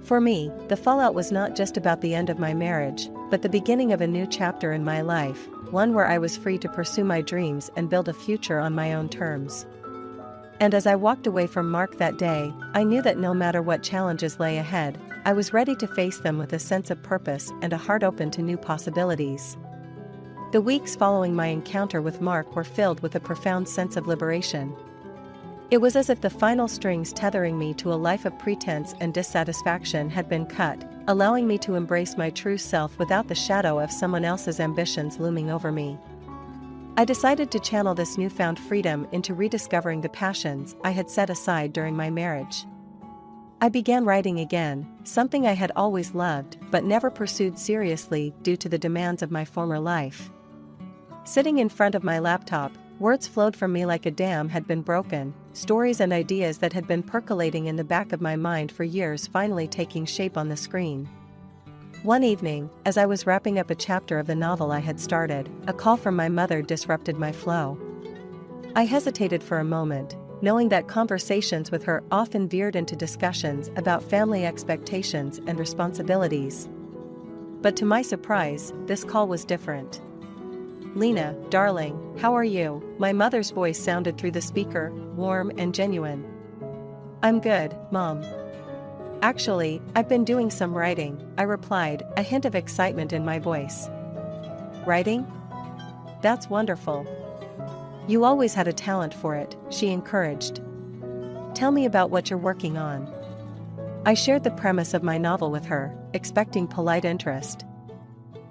For me, the fallout was not just about the end of my marriage, but the beginning of a new chapter in my life, one where I was free to pursue my dreams and build a future on my own terms. And as I walked away from Mark that day, I knew that no matter what challenges lay ahead, I was ready to face them with a sense of purpose and a heart open to new possibilities. The weeks following my encounter with Mark were filled with a profound sense of liberation. It was as if the final strings tethering me to a life of pretense and dissatisfaction had been cut, allowing me to embrace my true self without the shadow of someone else's ambitions looming over me. I decided to channel this newfound freedom into rediscovering the passions I had set aside during my marriage. I began writing again, something I had always loved but never pursued seriously due to the demands of my former life. Sitting in front of my laptop, words flowed from me like a dam had been broken, stories and ideas that had been percolating in the back of my mind for years finally taking shape on the screen. One evening, as I was wrapping up a chapter of the novel I had started, a call from my mother disrupted my flow. I hesitated for a moment, knowing that conversations with her often veered into discussions about family expectations and responsibilities. But to my surprise, this call was different. "Lena, darling, how are you?" My mother's voice sounded through the speaker, warm and genuine. "I'm good, Mom. Actually, I've been doing some writing," I replied, a hint of excitement in my voice. "Writing? That's wonderful. You always had a talent for it," she encouraged. "Tell me about what you're working on." I shared the premise of my novel with her, expecting polite interest.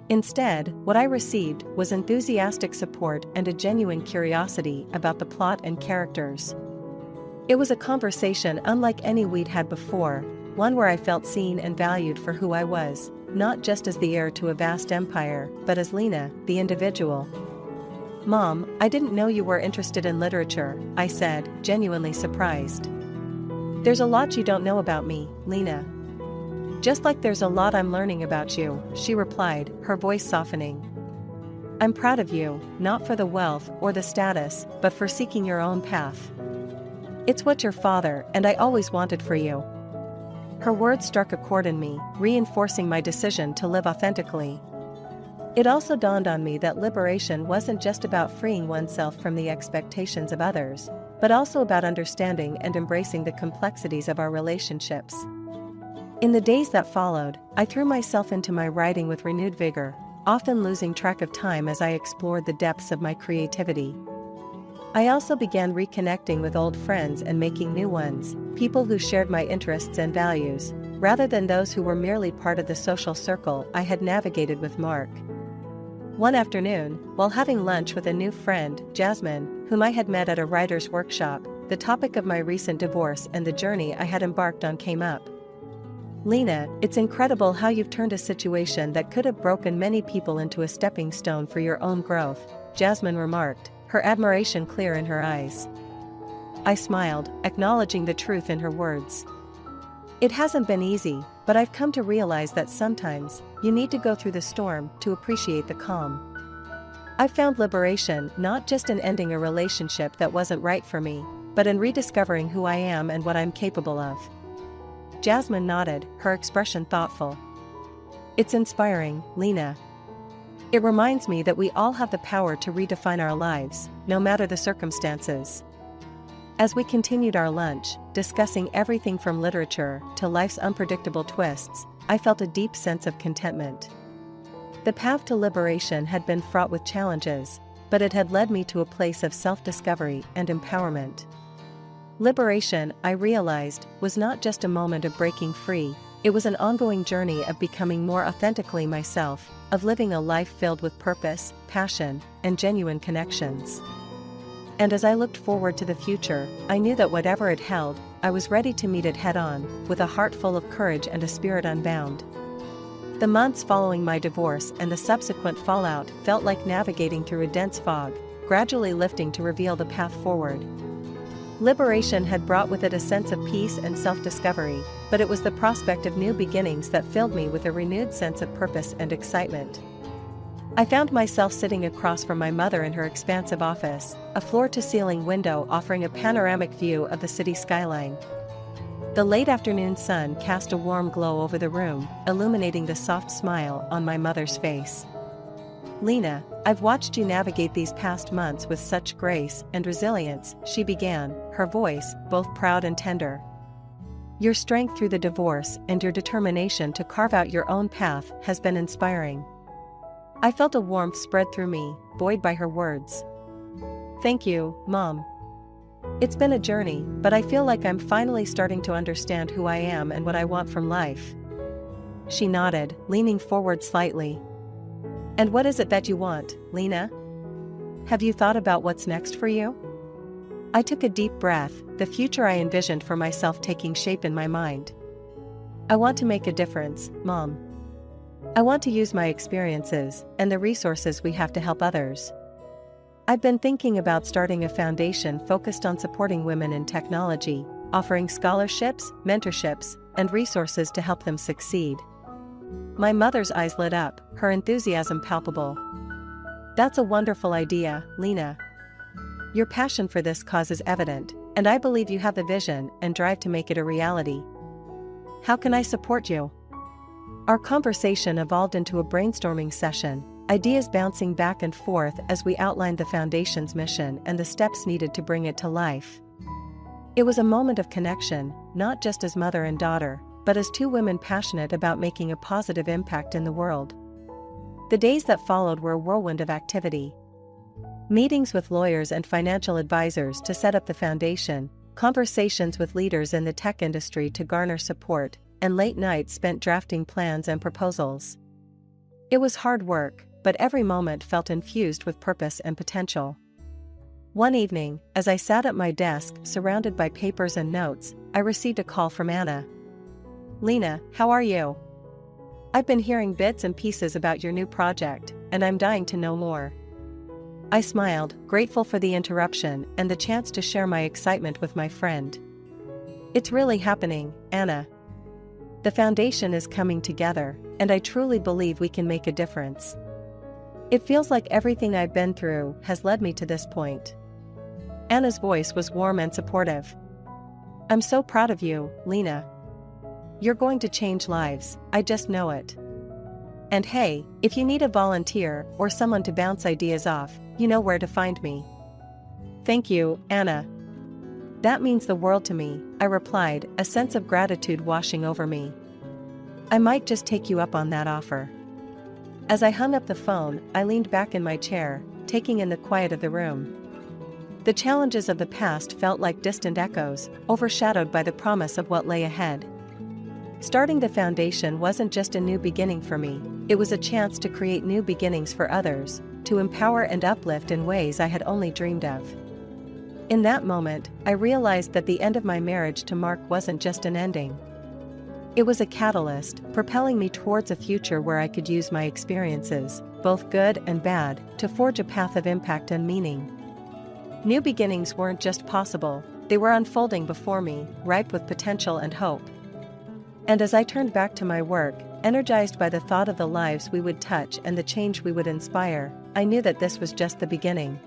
Instead, what I received was enthusiastic support and a genuine curiosity about the plot and characters. It was a conversation unlike any we'd had before, one where I felt seen and valued for who I was, not just as the heir to a vast empire, but as Lena, the individual. "Mom, I didn't know you were interested in literature," I said, genuinely surprised. "There's a lot you don't know about me, Lena." "Just like there's a lot I'm learning about you," she replied, her voice softening. "I'm proud of you, not for the wealth or the status, but for seeking your own path. It's what your father and I always wanted for you." Her words struck a chord in me, reinforcing my decision to live authentically. It also dawned on me that liberation wasn't just about freeing oneself from the expectations of others, but also about understanding and embracing the complexities of our relationships. In the days that followed, I threw myself into my writing with renewed vigor, often losing track of time as I explored the depths of my creativity. I also began reconnecting with old friends and making new ones, people who shared my interests and values, rather than those who were merely part of the social circle I had navigated with Mark. One afternoon, while having lunch with a new friend, Jasmine, whom I had met at a writer's workshop, the topic of my recent divorce and the journey I had embarked on came up. "Lena, it's incredible how you've turned a situation that could have broken many people into a stepping stone for your own growth," Jasmine remarked, her admiration clear in her eyes. I smiled, acknowledging the truth in her words. "It hasn't been easy, but I've come to realize that sometimes, you need to go through the storm to appreciate the calm. I've found liberation not just in ending a relationship that wasn't right for me, but in rediscovering who I am and what I'm capable of." Jasmine nodded, her expression thoughtful. "It's inspiring, Lena. It reminds me that we all have the power to redefine our lives, no matter the circumstances." As we continued our lunch, discussing everything from literature to life's unpredictable twists, I felt a deep sense of contentment. The path to liberation had been fraught with challenges, but it had led me to a place of self-discovery and empowerment. Liberation, I realized, was not just a moment of breaking free, it was an ongoing journey of becoming more authentically myself, of living a life filled with purpose, passion, and genuine connections. And as I looked forward to the future, I knew that whatever it held, I was ready to meet it head-on, with a heart full of courage and a spirit unbound. The months following my divorce and the subsequent fallout felt like navigating through a dense fog, gradually lifting to reveal the path forward. Liberation had brought with it a sense of peace and self-discovery, but it was the prospect of new beginnings that filled me with a renewed sense of purpose and excitement. I found myself sitting across from my mother in her expansive office, a floor-to-ceiling window offering a panoramic view of the city skyline. The late afternoon sun cast a warm glow over the room, illuminating the soft smile on my mother's face. "Lena, I've watched you navigate these past months with such grace and resilience," she began, her voice both proud and tender. "Your strength through the divorce and your determination to carve out your own path has been inspiring." I felt a warmth spread through me, buoyed by her words. "Thank you, Mom. It's been a journey, but I feel like I'm finally starting to understand who I am and what I want from life." She nodded, leaning forward slightly. "And what is it that you want, Lena? Have you thought about what's next for you?" I took a deep breath, the future I envisioned for myself taking shape in my mind. "I want to make a difference, Mom. I want to use my experiences and the resources we have to help others. I've been thinking about starting a foundation focused on supporting women in technology, offering scholarships, mentorships, and resources to help them succeed." My mother's eyes lit up, her enthusiasm palpable. "That's a wonderful idea, Lena. Your passion for this cause is evident, and I believe you have the vision and drive to make it a reality. How can I support you? Our conversation evolved into a brainstorming session, ideas bouncing back and forth as we outlined the foundation's mission and the steps needed to bring it to life. It was a moment of connection, not just as mother and daughter, but as two women passionate about making a positive impact in the world. The days that followed were a whirlwind of activity. Meetings with lawyers and financial advisors to set up the foundation, conversations with leaders in the tech industry to garner support, and late nights spent drafting plans and proposals. It was hard work, but every moment felt infused with purpose and potential. One evening, as I sat at my desk surrounded by papers and notes, I received a call from Anna. "Lena, how are you? I've been hearing bits and pieces about your new project, and I'm dying to know more." I smiled, grateful for the interruption and the chance to share my excitement with my friend. "It's really happening, Anna. The foundation is coming together, and I truly believe we can make a difference. It feels like everything I've been through has led me to this point." Anna's voice was warm and supportive. "I'm so proud of you, Lena. You're going to change lives, I just know it. And hey, if you need a volunteer or someone to bounce ideas off, you know where to find me." "Thank you, Anna. That means the world to me," I replied, a sense of gratitude washing over me. "I might just take you up on that offer." As I hung up the phone, I leaned back in my chair, taking in the quiet of the room. The challenges of the past felt like distant echoes, overshadowed by the promise of what lay ahead. Starting the foundation wasn't just a new beginning for me, it was a chance to create new beginnings for others, to empower and uplift in ways I had only dreamed of. In that moment, I realized that the end of my marriage to Mark wasn't just an ending. It was a catalyst, propelling me towards a future where I could use my experiences, both good and bad, to forge a path of impact and meaning. New beginnings weren't just possible, they were unfolding before me, ripe with potential and hope. And as I turned back to my work, energized by the thought of the lives we would touch and the change we would inspire, I knew that this was just the beginning.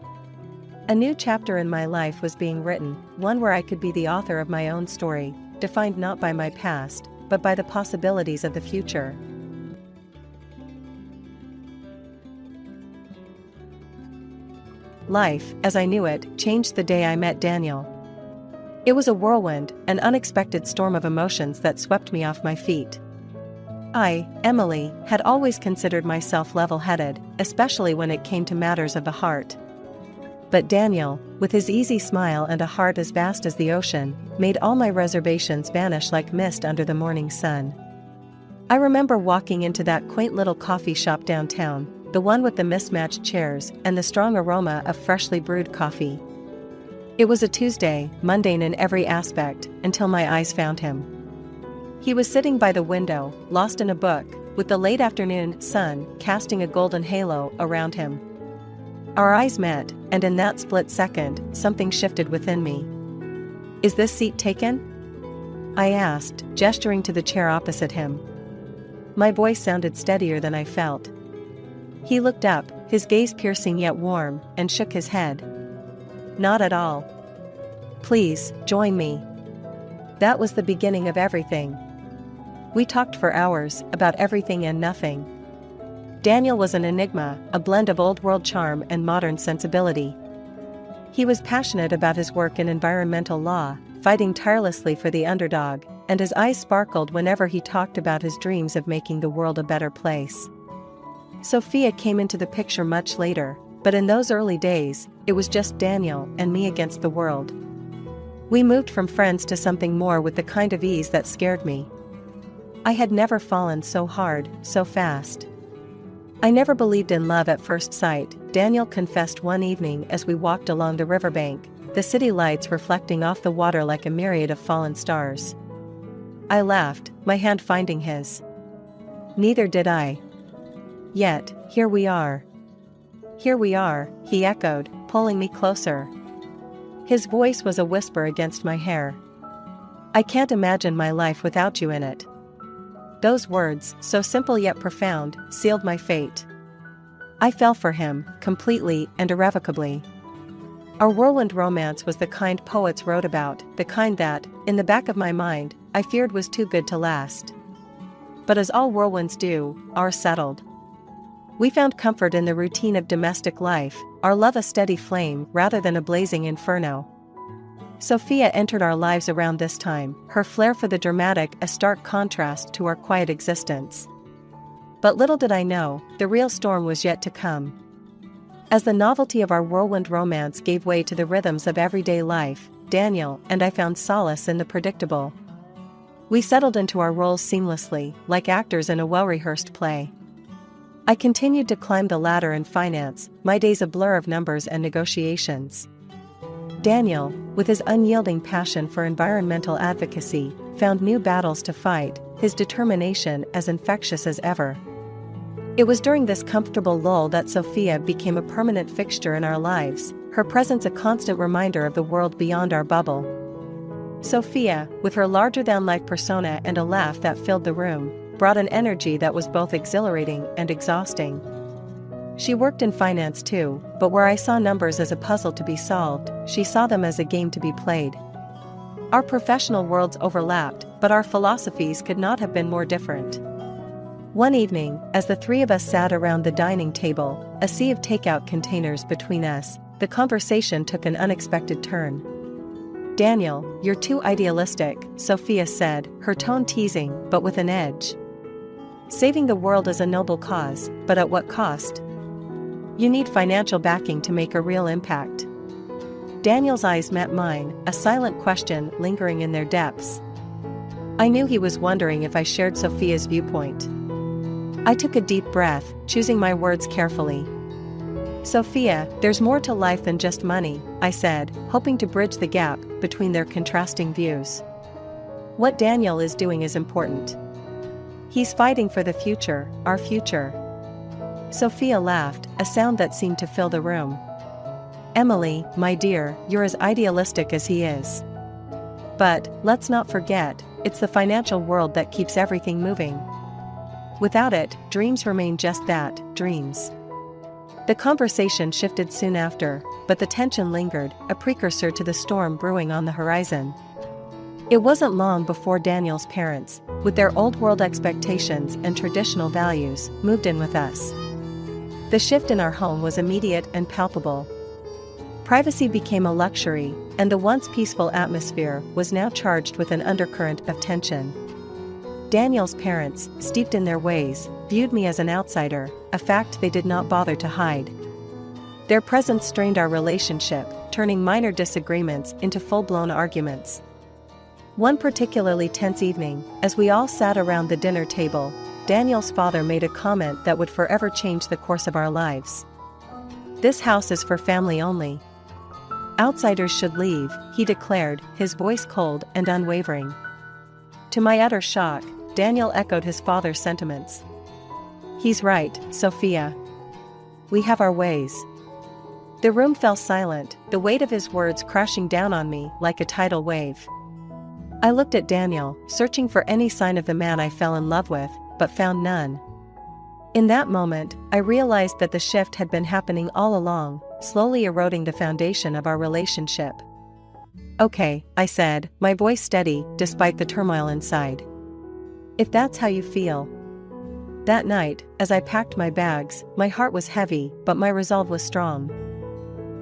A new chapter in my life was being written, one where I could be the author of my own story, defined not by my past, but by the possibilities of the future. Life, as I knew it, changed the day I met Daniel. It was a whirlwind, an unexpected storm of emotions that swept me off my feet. I, Emily, had always considered myself level-headed, especially when it came to matters of the heart. But Daniel, with his easy smile and a heart as vast as the ocean, made all my reservations vanish like mist under the morning sun. I remember walking into that quaint little coffee shop downtown, the one with the mismatched chairs and the strong aroma of freshly brewed coffee. It was a Tuesday, mundane in every aspect, until my eyes found him. He was sitting by the window, lost in a book, with the late afternoon sun casting a golden halo around him. Our eyes met, and in that split second, something shifted within me. "Is this seat taken?" I asked, gesturing to the chair opposite him. My voice sounded steadier than I felt. He looked up, his gaze piercing yet warm, and shook his head. "Not at all. Please, join me." That was the beginning of everything. We talked for hours, about everything and nothing. Daniel was an enigma, a blend of old-world charm and modern sensibility. He was passionate about his work in environmental law, fighting tirelessly for the underdog, and his eyes sparkled whenever he talked about his dreams of making the world a better place. Sophia came into the picture much later, but in those early days, it was just Daniel and me against the world. We moved from friends to something more with the kind of ease that scared me. I had never fallen so hard, so fast. "I never believed in love at first sight," Daniel confessed one evening as we walked along the riverbank, the city lights reflecting off the water like a myriad of fallen stars. I laughed, my hand finding his. "Neither did I. Yet, here we are." "Here we are," he echoed, pulling me closer. His voice was a whisper against my hair. "I can't imagine my life without you in it." Those words, so simple yet profound, sealed my fate. I fell for him, completely and irrevocably. Our whirlwind romance was the kind poets wrote about, the kind that, in the back of my mind, I feared was too good to last. But as all whirlwinds do, ours settled. We found comfort in the routine of domestic life, our love a steady flame rather than a blazing inferno. Sophia entered our lives around this time, her flair for the dramatic a stark contrast to our quiet existence. But little did I know, the real storm was yet to come. As the novelty of our whirlwind romance gave way to the rhythms of everyday life, Daniel and I found solace in the predictable. We settled into our roles seamlessly, like actors in a well-rehearsed play. I continued to climb the ladder in finance, my days a blur of numbers and negotiations. Daniel, with his unyielding passion for environmental advocacy, found new battles to fight, his determination as infectious as ever. It was during this comfortable lull that Sophia became a permanent fixture in our lives, her presence a constant reminder of the world beyond our bubble. Sophia, with her larger-than-life persona and a laugh that filled the room, brought an energy that was both exhilarating and exhausting. She worked in finance too, but where I saw numbers as a puzzle to be solved, she saw them as a game to be played. Our professional worlds overlapped, but our philosophies could not have been more different. One evening, as the three of us sat around the dining table, a sea of takeout containers between us, the conversation took an unexpected turn. "Daniel, you're too idealistic," Sophia said, her tone teasing, but with an edge. "Saving the world is a noble cause, but at what cost? You need financial backing to make a real impact." Daniel's eyes met mine, a silent question lingering in their depths. I knew he was wondering if I shared Sophia's viewpoint. I took a deep breath, choosing my words carefully. "Sophia, there's more to life than just money," I said, hoping to bridge the gap between their contrasting views. "What Daniel is doing is important. He's fighting for the future, our future." Sophia laughed, a sound that seemed to fill the room. "Emily, my dear, you're as idealistic as he is. But, let's not forget, it's the financial world that keeps everything moving. Without it, dreams remain just that, dreams." The conversation shifted soon after, but the tension lingered, a precursor to the storm brewing on the horizon. It wasn't long before Daniel's parents, with their old-world expectations and traditional values, moved in with us. The shift in our home was immediate and palpable. Privacy became a luxury, and the once peaceful atmosphere was now charged with an undercurrent of tension. Daniel's parents, steeped in their ways, viewed me as an outsider, a fact they did not bother to hide. Their presence strained our relationship, turning minor disagreements into full-blown arguments. One particularly tense evening, as we all sat around the dinner table, Daniel's father made a comment that would forever change the course of our lives. "This house is for family only. Outsiders should leave," he declared, his voice cold and unwavering. To my utter shock, Daniel echoed his father's sentiments. "He's right, Sophia. We have our ways." The room fell silent, the weight of his words crashing down on me like a tidal wave. I looked at Daniel, searching for any sign of the man I fell in love with, but found none. In that moment, I realized that the shift had been happening all along, slowly eroding the foundation of our relationship. "Okay," I said, my voice steady despite the turmoil inside. "If that's how you feel." That night, as I packed my bags, my heart was heavy, but my resolve was strong.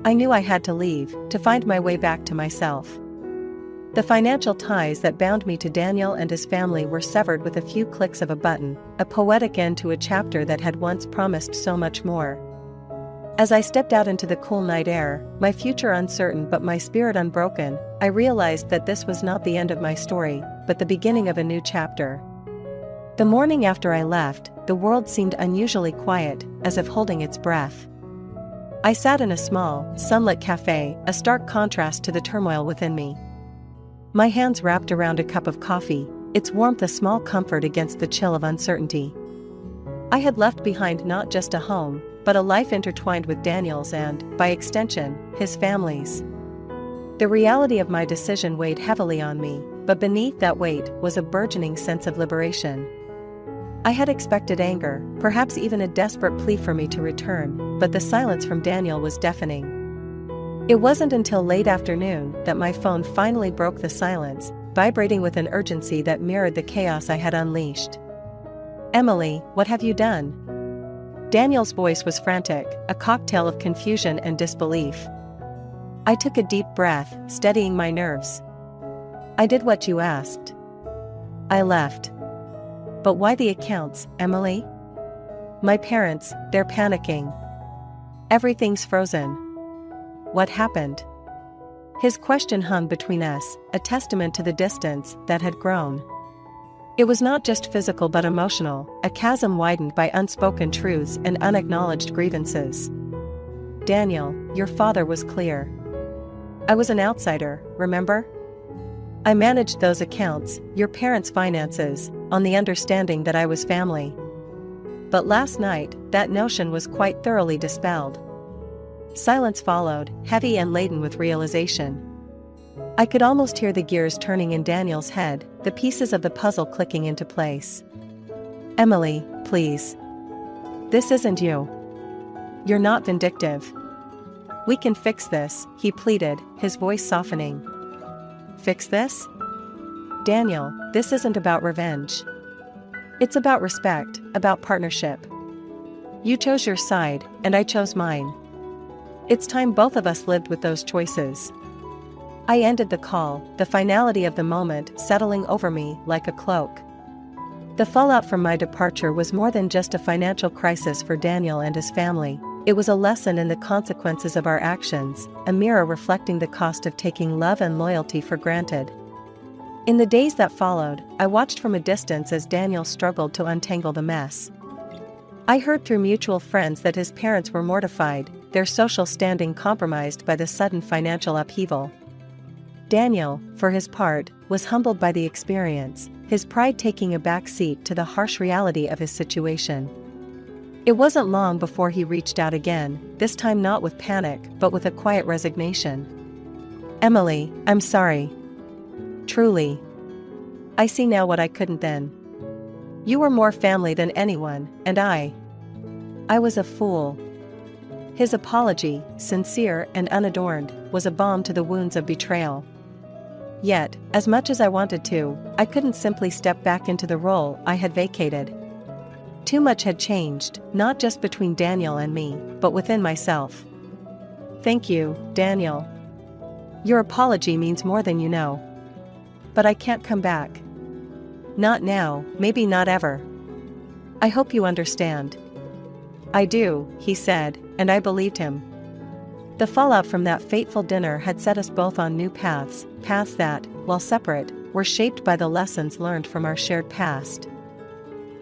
I knew I had to leave, to find my way back to myself. The financial ties that bound me to Daniel and his family were severed with a few clicks of a button, a poetic end to a chapter that had once promised so much more. As I stepped out into the cool night air, my future uncertain but my spirit unbroken, I realized that this was not the end of my story, but the beginning of a new chapter. The morning after I left, the world seemed unusually quiet, as if holding its breath. I sat in a small, sunlit cafe, a stark contrast to the turmoil within me. My hands wrapped around a cup of coffee, its warmth a small comfort against the chill of uncertainty. I had left behind not just a home, but a life intertwined with Daniel's and, by extension, his family's. The reality of my decision weighed heavily on me, but beneath that weight was a burgeoning sense of liberation. I had expected anger, perhaps even a desperate plea for me to return, but the silence from Daniel was deafening. It wasn't until late afternoon that my phone finally broke the silence, vibrating with an urgency that mirrored the chaos I had unleashed. "Emily, what have you done?" Daniel's voice was frantic, a cocktail of confusion and disbelief. I took a deep breath, steadying my nerves. "I did what you asked. I left." "But why the accounts, Emily?" "My parents, they're panicking. Everything's frozen." "What happened?" His question hung between us, a testament to the distance that had grown. It was not just physical but emotional, a chasm widened by unspoken truths and unacknowledged grievances. "Daniel, your father was clear. I was an outsider, remember? I managed those accounts, your parents' finances, on the understanding that I was family. But last night, that notion was quite thoroughly dispelled." Silence followed, heavy and laden with realization. I could almost hear the gears turning in Daniel's head, the pieces of the puzzle clicking into place. "Emily, please. This isn't you. You're not vindictive. We can fix this," he pleaded, his voice softening. "Fix this?" "Daniel, this isn't about revenge. It's about respect, about partnership. You chose your side, and I chose mine. It's time both of us lived with those choices." I ended the call, the finality of the moment settling over me like a cloak. The fallout from my departure was more than just a financial crisis for Daniel and his family. It was a lesson in the consequences of our actions, a mirror reflecting the cost of taking love and loyalty for granted. In the days that followed, I watched from a distance as Daniel struggled to untangle the mess. I heard through mutual friends that his parents were mortified, their social standing compromised by the sudden financial upheaval. Daniel, for his part, was humbled by the experience, his pride taking a back seat to the harsh reality of his situation. It wasn't long before he reached out again, this time not with panic but with a quiet resignation. "Emily, I'm sorry. Truly. I see now what I couldn't then. You were more family than anyone, and I was a fool." His apology, sincere and unadorned, was a balm to the wounds of betrayal. Yet, as much as I wanted to, I couldn't simply step back into the role I had vacated. Too much had changed, not just between Daniel and me, but within myself. "Thank you, Daniel. Your apology means more than you know. But I can't come back. Not now, maybe not ever. I hope you understand." "I do," he said, and I believed him. The fallout from that fateful dinner had set us both on new paths that, while separate, were shaped by the lessons learned from our shared past.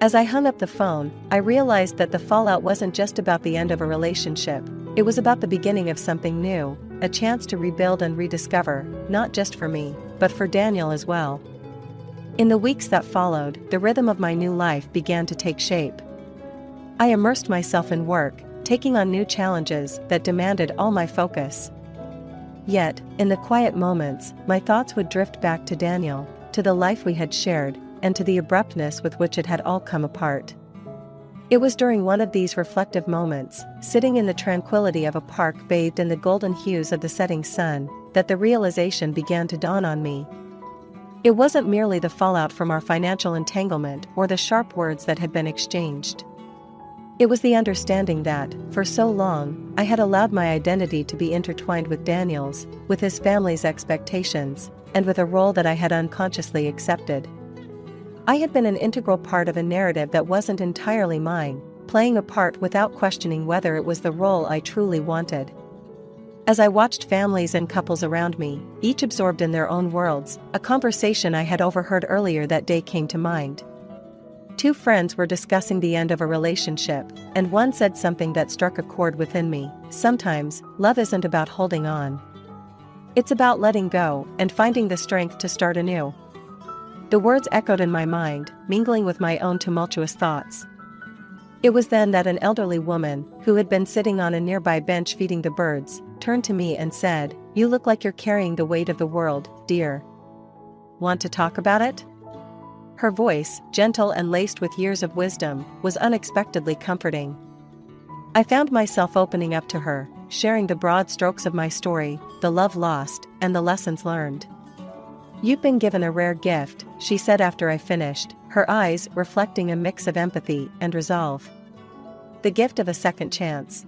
As I hung up the phone, I realized that the fallout wasn't just about the end of a relationship, it was about the beginning of something new, a chance to rebuild and rediscover, not just for me, but for Daniel as well. In the weeks that followed, the rhythm of my new life began to take shape. I immersed myself in work, taking on new challenges that demanded all my focus. Yet, in the quiet moments, my thoughts would drift back to Daniel, to the life we had shared, and to the abruptness with which it had all come apart. It was during one of these reflective moments, sitting in the tranquility of a park bathed in the golden hues of the setting sun, that the realization began to dawn on me. It wasn't merely the fallout from our financial entanglement or the sharp words that had been exchanged. It was the understanding that, for so long, I had allowed my identity to be intertwined with Daniel's, with his family's expectations, and with a role that I had unconsciously accepted. I had been an integral part of a narrative that wasn't entirely mine, playing a part without questioning whether it was the role I truly wanted. As I watched families and couples around me, each absorbed in their own worlds, a conversation I had overheard earlier that day came to mind. Two friends were discussing the end of a relationship, and one said something that struck a chord within me. "Sometimes, love isn't about holding on. It's about letting go and finding the strength to start anew." The words echoed in my mind, mingling with my own tumultuous thoughts. It was then that an elderly woman, who had been sitting on a nearby bench feeding the birds, turned to me and said, "You look like you're carrying the weight of the world, dear. Want to talk about it?" Her voice, gentle and laced with years of wisdom, was unexpectedly comforting. I found myself opening up to her, sharing the broad strokes of my story, the love lost, and the lessons learned. "You've been given a rare gift," she said after I finished, her eyes reflecting a mix of empathy and resolve. "The gift of a second chance.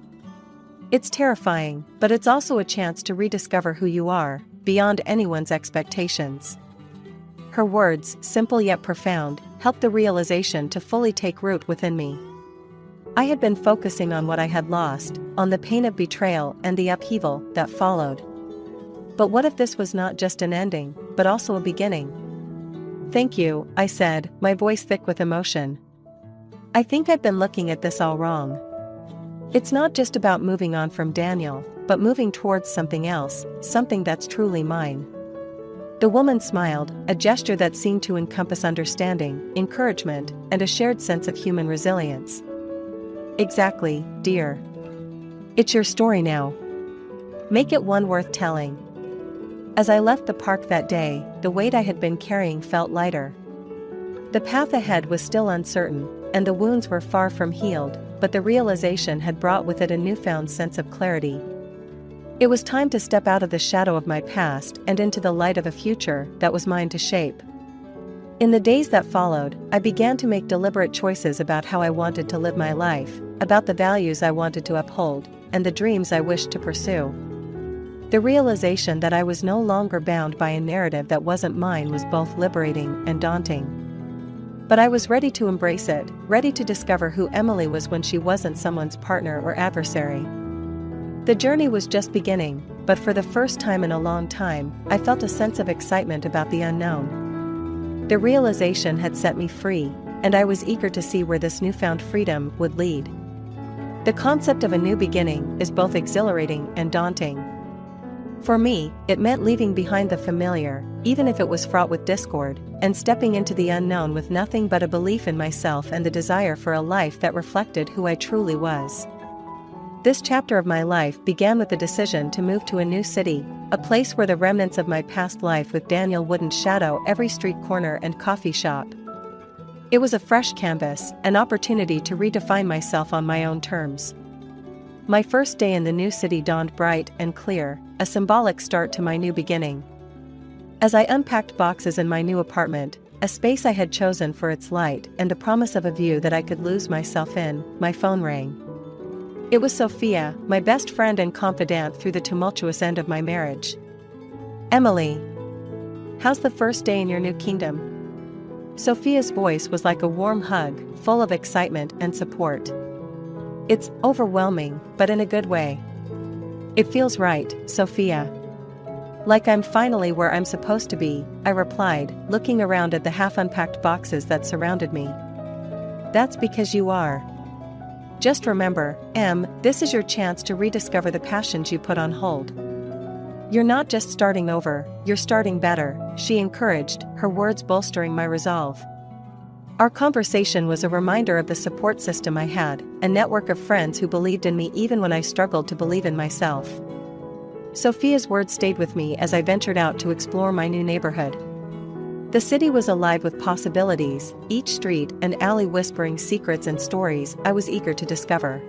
It's terrifying, but it's also a chance to rediscover who you are, beyond anyone's expectations." Her words, simple yet profound, helped the realization to fully take root within me. I had been focusing on what I had lost, on the pain of betrayal and the upheaval that followed. But what if this was not just an ending, but also a beginning? "Thank you," I said, my voice thick with emotion. "I think I've been looking at this all wrong. It's not just about moving on from Daniel, but moving towards something else, something that's truly mine." The woman smiled, a gesture that seemed to encompass understanding, encouragement, and a shared sense of human resilience. "Exactly, dear. It's your story now. Make it one worth telling." As I left the park that day, the weight I had been carrying felt lighter. The path ahead was still uncertain, and the wounds were far from healed, but the realization had brought with it a newfound sense of clarity. It was time to step out of the shadow of my past and into the light of a future that was mine to shape. In the days that followed, I began to make deliberate choices about how I wanted to live my life, about the values I wanted to uphold, and the dreams I wished to pursue. The realization that I was no longer bound by a narrative that wasn't mine was both liberating and daunting. But I was ready to embrace it, ready to discover who Emily was when she wasn't someone's partner or adversary. The journey was just beginning, but for the first time in a long time, I felt a sense of excitement about the unknown. The realization had set me free, and I was eager to see where this newfound freedom would lead. The concept of a new beginning is both exhilarating and daunting. For me, it meant leaving behind the familiar, even if it was fraught with discord, and stepping into the unknown with nothing but a belief in myself and the desire for a life that reflected who I truly was. This chapter of my life began with the decision to move to a new city, a place where the remnants of my past life with Daniel wouldn't shadow every street corner and coffee shop. It was a fresh canvas, an opportunity to redefine myself on my own terms. My first day in the new city dawned bright and clear, a symbolic start to my new beginning. As I unpacked boxes in my new apartment, a space I had chosen for its light and the promise of a view that I could lose myself in, my phone rang. It was Sophia, my best friend and confidant through the tumultuous end of my marriage. "Emily, how's the first day in your new kingdom?" Sophia's voice was like a warm hug, full of excitement and support. "It's overwhelming, but in a good way. It feels right, Sophia. Like I'm finally where I'm supposed to be," I replied, looking around at the half-unpacked boxes that surrounded me. "That's because you are. Just remember, Em, this is your chance to rediscover the passions you put on hold. You're not just starting over, you're starting better," she encouraged, her words bolstering my resolve. Our conversation was a reminder of the support system I had, a network of friends who believed in me even when I struggled to believe in myself. Sophia's words stayed with me as I ventured out to explore my new neighborhood. The city was alive with possibilities, each street and alley whispering secrets and stories I was eager to discover.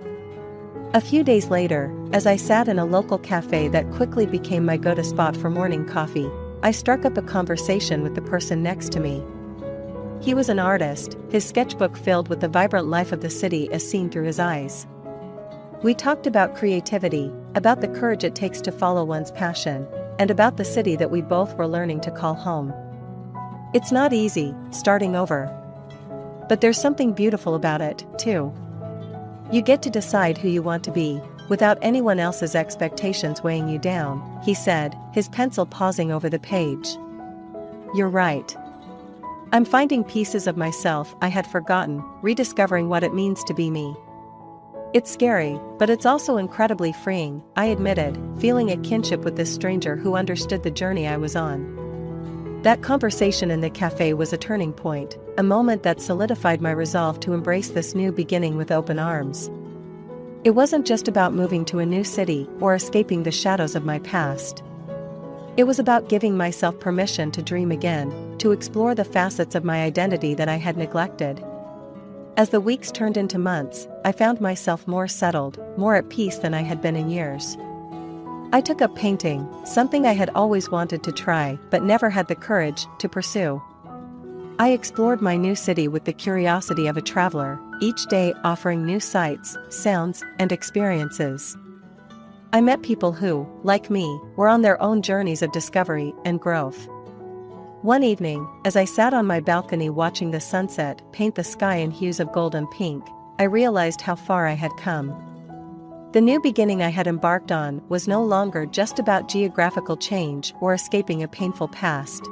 A few days later, as I sat in a local cafe that quickly became my go-to spot for morning coffee, I struck up a conversation with the person next to me. He was an artist, his sketchbook filled with the vibrant life of the city as seen through his eyes. We talked about creativity, about the courage it takes to follow one's passion, and about the city that we both were learning to call home. It's not easy, starting over. But there's something beautiful about it, too. You get to decide who you want to be, without anyone else's expectations weighing you down, he said, his pencil pausing over the page. You're right. I'm finding pieces of myself I had forgotten, rediscovering what it means to be me. It's scary, but it's also incredibly freeing, I admitted, feeling a kinship with this stranger who understood the journey I was on. That conversation in the cafe was a turning point, a moment that solidified my resolve to embrace this new beginning with open arms. It wasn't just about moving to a new city or escaping the shadows of my past. It was about giving myself permission to dream again, to explore the facets of my identity that I had neglected. As the weeks turned into months, I found myself more settled, more at peace than I had been in years. I took up painting, something I had always wanted to try but never had the courage to pursue. I explored my new city with the curiosity of a traveler, each day offering new sights, sounds, and experiences. I met people who, like me, were on their own journeys of discovery and growth. One evening, as I sat on my balcony watching the sunset paint the sky in hues of gold and pink, I realized how far I had come. The new beginning I had embarked on was no longer just about geographical change or escaping a painful past.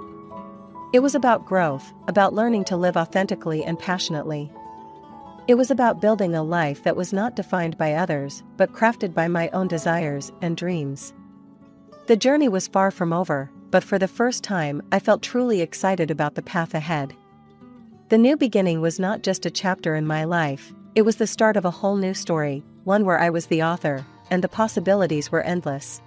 It was about growth, about learning to live authentically and passionately. It was about building a life that was not defined by others, but crafted by my own desires and dreams. The journey was far from over, but for the first time I felt truly excited about the path ahead. The new beginning was not just a chapter in my life, it was the start of a whole new story, one where I was the author, and the possibilities were endless.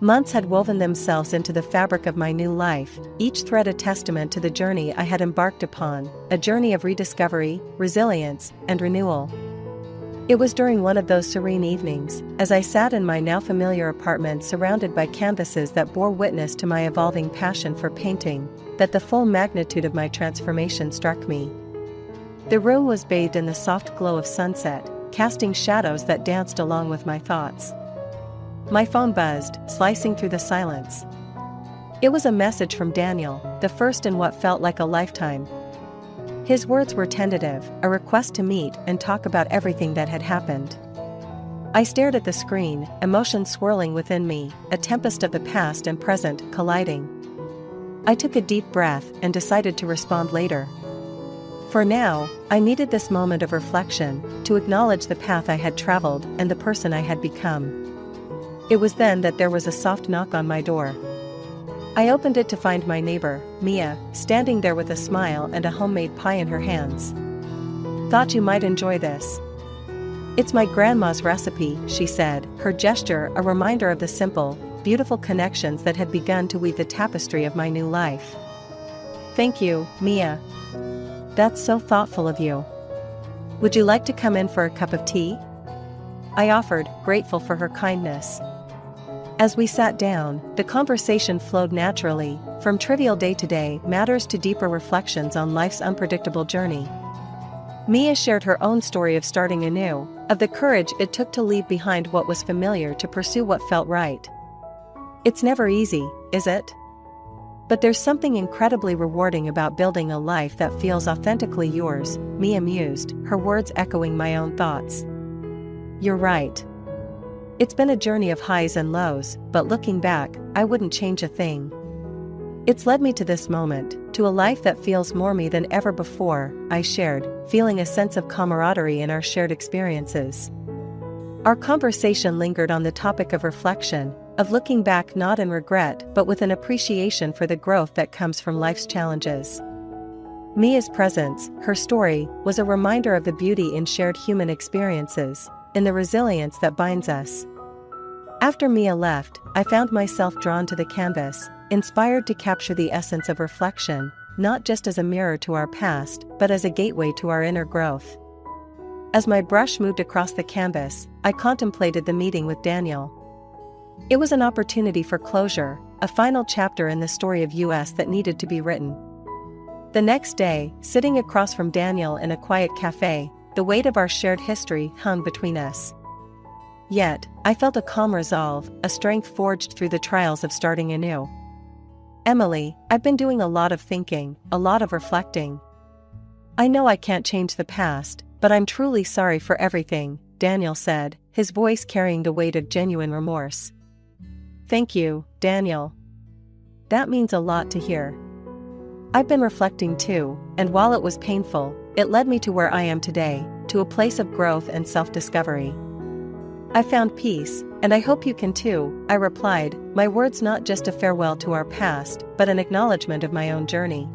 Months had woven themselves into the fabric of my new life, each thread a testament to the journey I had embarked upon, a journey of rediscovery, resilience, and renewal. It was during one of those serene evenings, as I sat in my now familiar apartment surrounded by canvases that bore witness to my evolving passion for painting, that the full magnitude of my transformation struck me. The room was bathed in the soft glow of sunset, casting shadows that danced along with my thoughts. My phone buzzed, slicing through the silence. It was a message from Daniel, the first in what felt like a lifetime. His words were tentative, a request to meet and talk about everything that had happened. I stared at the screen, emotions swirling within me, a tempest of the past and present colliding. I took a deep breath and decided to respond later. For now, I needed this moment of reflection, to acknowledge the path I had traveled and the person I had become. It was then that there was a soft knock on my door. I opened it to find my neighbor, Mia, standing there with a smile and a homemade pie in her hands. "Thought you might enjoy this. It's my grandma's recipe," she said, her gesture a reminder of the simple, beautiful connections that had begun to weave the tapestry of my new life. "Thank you, Mia. That's so thoughtful of you. Would you like to come in for a cup of tea?" I offered, grateful for her kindness. As we sat down, the conversation flowed naturally, from trivial day-to-day matters to deeper reflections on life's unpredictable journey. Mia shared her own story of starting anew, of the courage it took to leave behind what was familiar to pursue what felt right. "It's never easy, is it? But there's something incredibly rewarding about building a life that feels authentically yours," Mia mused, her words echoing my own thoughts. "You're right. It's been a journey of highs and lows, but looking back, I wouldn't change a thing. It's led me to this moment, to a life that feels more me than ever before," I shared, feeling a sense of camaraderie in our shared experiences. Our conversation lingered on the topic of reflection, of looking back not in regret but with an appreciation for the growth that comes from life's challenges. Mia's presence, her story, was a reminder of the beauty in shared human experiences, in the resilience that binds us. After Mia left, I found myself drawn to the canvas, inspired to capture the essence of reflection, not just as a mirror to our past, but as a gateway to our inner growth. As my brush moved across the canvas, I contemplated the meeting with Daniel. It was an opportunity for closure, a final chapter in the story of us that needed to be written. The next day, sitting across from Daniel in a quiet cafe, the weight of our shared history hung between us. Yet, I felt a calm resolve, a strength forged through the trials of starting anew. "Emily, I've been doing a lot of thinking, a lot of reflecting. I know I can't change the past, but I'm truly sorry for everything," Daniel said, his voice carrying the weight of genuine remorse. "Thank you, Daniel. That means a lot to hear. I've been reflecting too, and while it was painful, it led me to where I am today, to a place of growth and self-discovery. I found peace, and I hope you can too," I replied, my words not just a farewell to our past, but an acknowledgement of my own journey.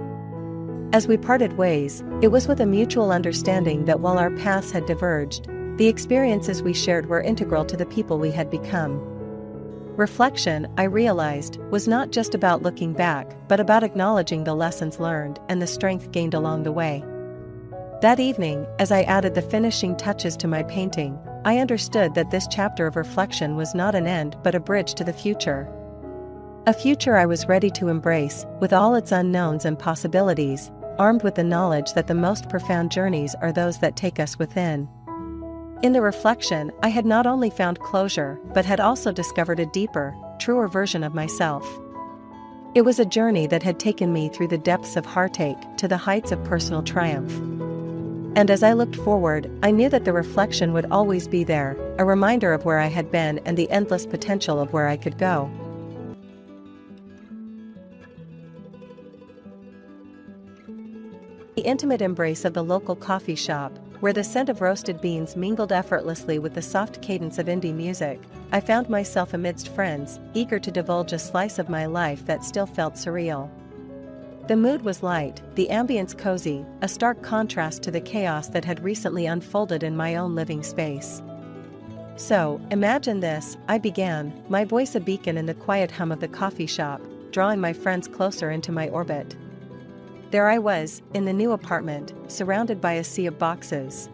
As we parted ways, it was with a mutual understanding that while our paths had diverged, the experiences we shared were integral to the people we had become. Reflection, I realized, was not just about looking back, but about acknowledging the lessons learned and the strength gained along the way. That evening, as I added the finishing touches to my painting, I understood that this chapter of reflection was not an end but a bridge to the future. A future I was ready to embrace, with all its unknowns and possibilities, armed with the knowledge that the most profound journeys are those that take us within. In the reflection, I had not only found closure, but had also discovered a deeper, truer version of myself. It was a journey that had taken me through the depths of heartache to the heights of personal triumph. And as I looked forward, I knew that the reflection would always be there, a reminder of where I had been and the endless potential of where I could go. The intimate embrace of the local coffee shop, where the scent of roasted beans mingled effortlessly with the soft cadence of indie music, I found myself amidst friends, eager to divulge a slice of my life that still felt surreal. The mood was light, the ambience cozy, a stark contrast to the chaos that had recently unfolded in my own living space. So, imagine this, I began, my voice a beacon in the quiet hum of the coffee shop, drawing my friends closer into my orbit. There I was, in the new apartment, surrounded by a sea of boxes.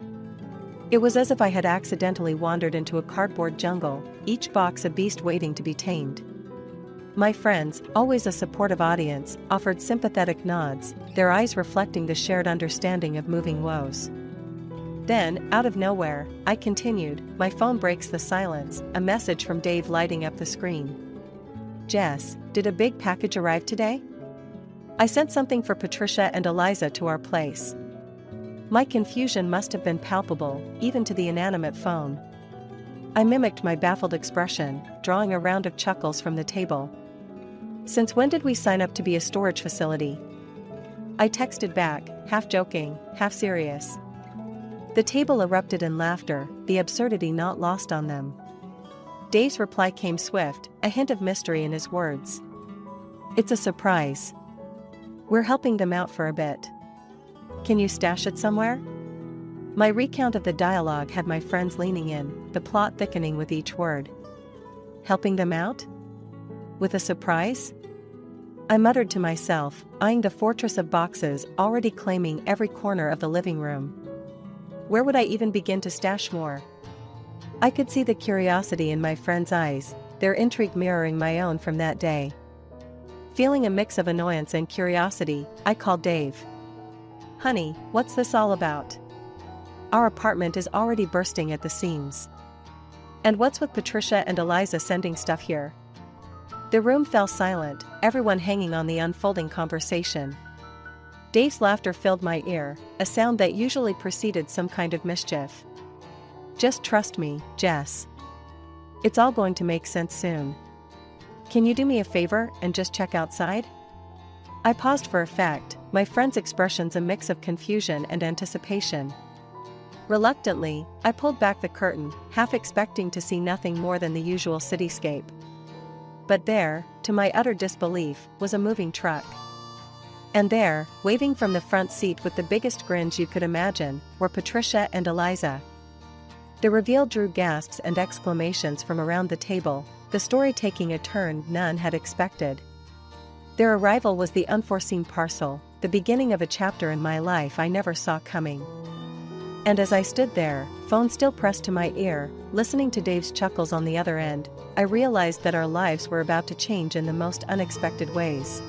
It was as if I had accidentally wandered into a cardboard jungle, each box a beast waiting to be tamed. My friends, always a supportive audience, offered sympathetic nods, their eyes reflecting the shared understanding of moving woes. Then, out of nowhere, I continued, my phone breaks the silence, a message from Dave lighting up the screen. "Jess, did a big package arrive today? I sent something for Patricia and Eliza to our place." My confusion must have been palpable, even to the inanimate phone. I mimicked my baffled expression, drawing a round of chuckles from the table. "Since when did we sign up to be a storage facility?" I texted back, half joking, half serious. The table erupted in laughter, the absurdity not lost on them. Dave's reply came swift, a hint of mystery in his words. "It's a surprise. We're helping them out for a bit. Can you stash it somewhere?" My recount of the dialogue had my friends leaning in, the plot thickening with each word. Helping them out? With a surprise? I muttered to myself, eyeing the fortress of boxes already claiming every corner of the living room. Where would I even begin to stash more? I could see the curiosity in my friends' eyes, their intrigue mirroring my own from that day. Feeling a mix of annoyance and curiosity, I called Dave. "Honey, what's this all about? Our apartment is already bursting at the seams. And what's with Patricia and Eliza sending stuff here?" The room fell silent, everyone hanging on the unfolding conversation. Dave's laughter filled my ear, a sound that usually preceded some kind of mischief. "Just trust me, Jess. It's all going to make sense soon. Can you do me a favor and just check outside?" I paused for effect, my friend's expressions a mix of confusion and anticipation. Reluctantly, I pulled back the curtain, half expecting to see nothing more than the usual cityscape. But there, to my utter disbelief, was a moving truck. And there, waving from the front seat with the biggest grins you could imagine, were Patricia and Eliza. The reveal drew gasps and exclamations from around the table, the story taking a turn none had expected. Their arrival was the unforeseen parcel, the beginning of a chapter in my life I never saw coming. And as I stood there, phone still pressed to my ear, listening to Dave's chuckles on the other end, I realized that our lives were about to change in the most unexpected ways.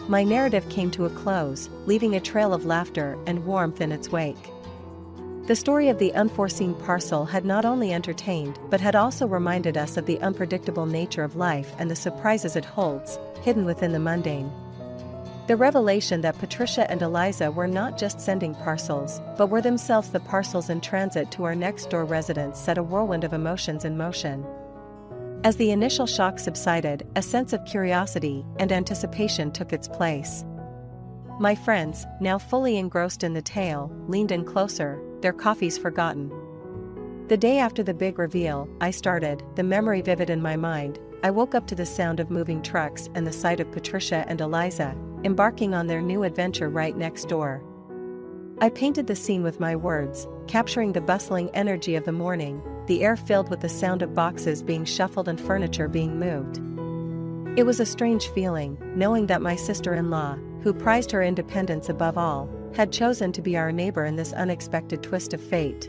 My narrative came to a close, leaving a trail of laughter and warmth in its wake. The story of the unforeseen parcel had not only entertained but had also reminded us of the unpredictable nature of life and the surprises it holds, hidden within the mundane. The revelation that Patricia and Eliza were not just sending parcels, but were themselves the parcels in transit to our next-door residence set a whirlwind of emotions in motion. As the initial shock subsided, a sense of curiosity and anticipation took its place. My friends, now fully engrossed in the tale, leaned in closer, their coffees forgotten. The day after the big reveal, I started, the memory vivid in my mind. I woke up to the sound of moving trucks and the sight of Patricia and Eliza, embarking on their new adventure right next door. I painted the scene with my words, capturing the bustling energy of the morning, the air filled with the sound of boxes being shuffled and furniture being moved. It was a strange feeling, knowing that my sister-in-law, who prized her independence above all, had chosen to be our neighbor in this unexpected twist of fate.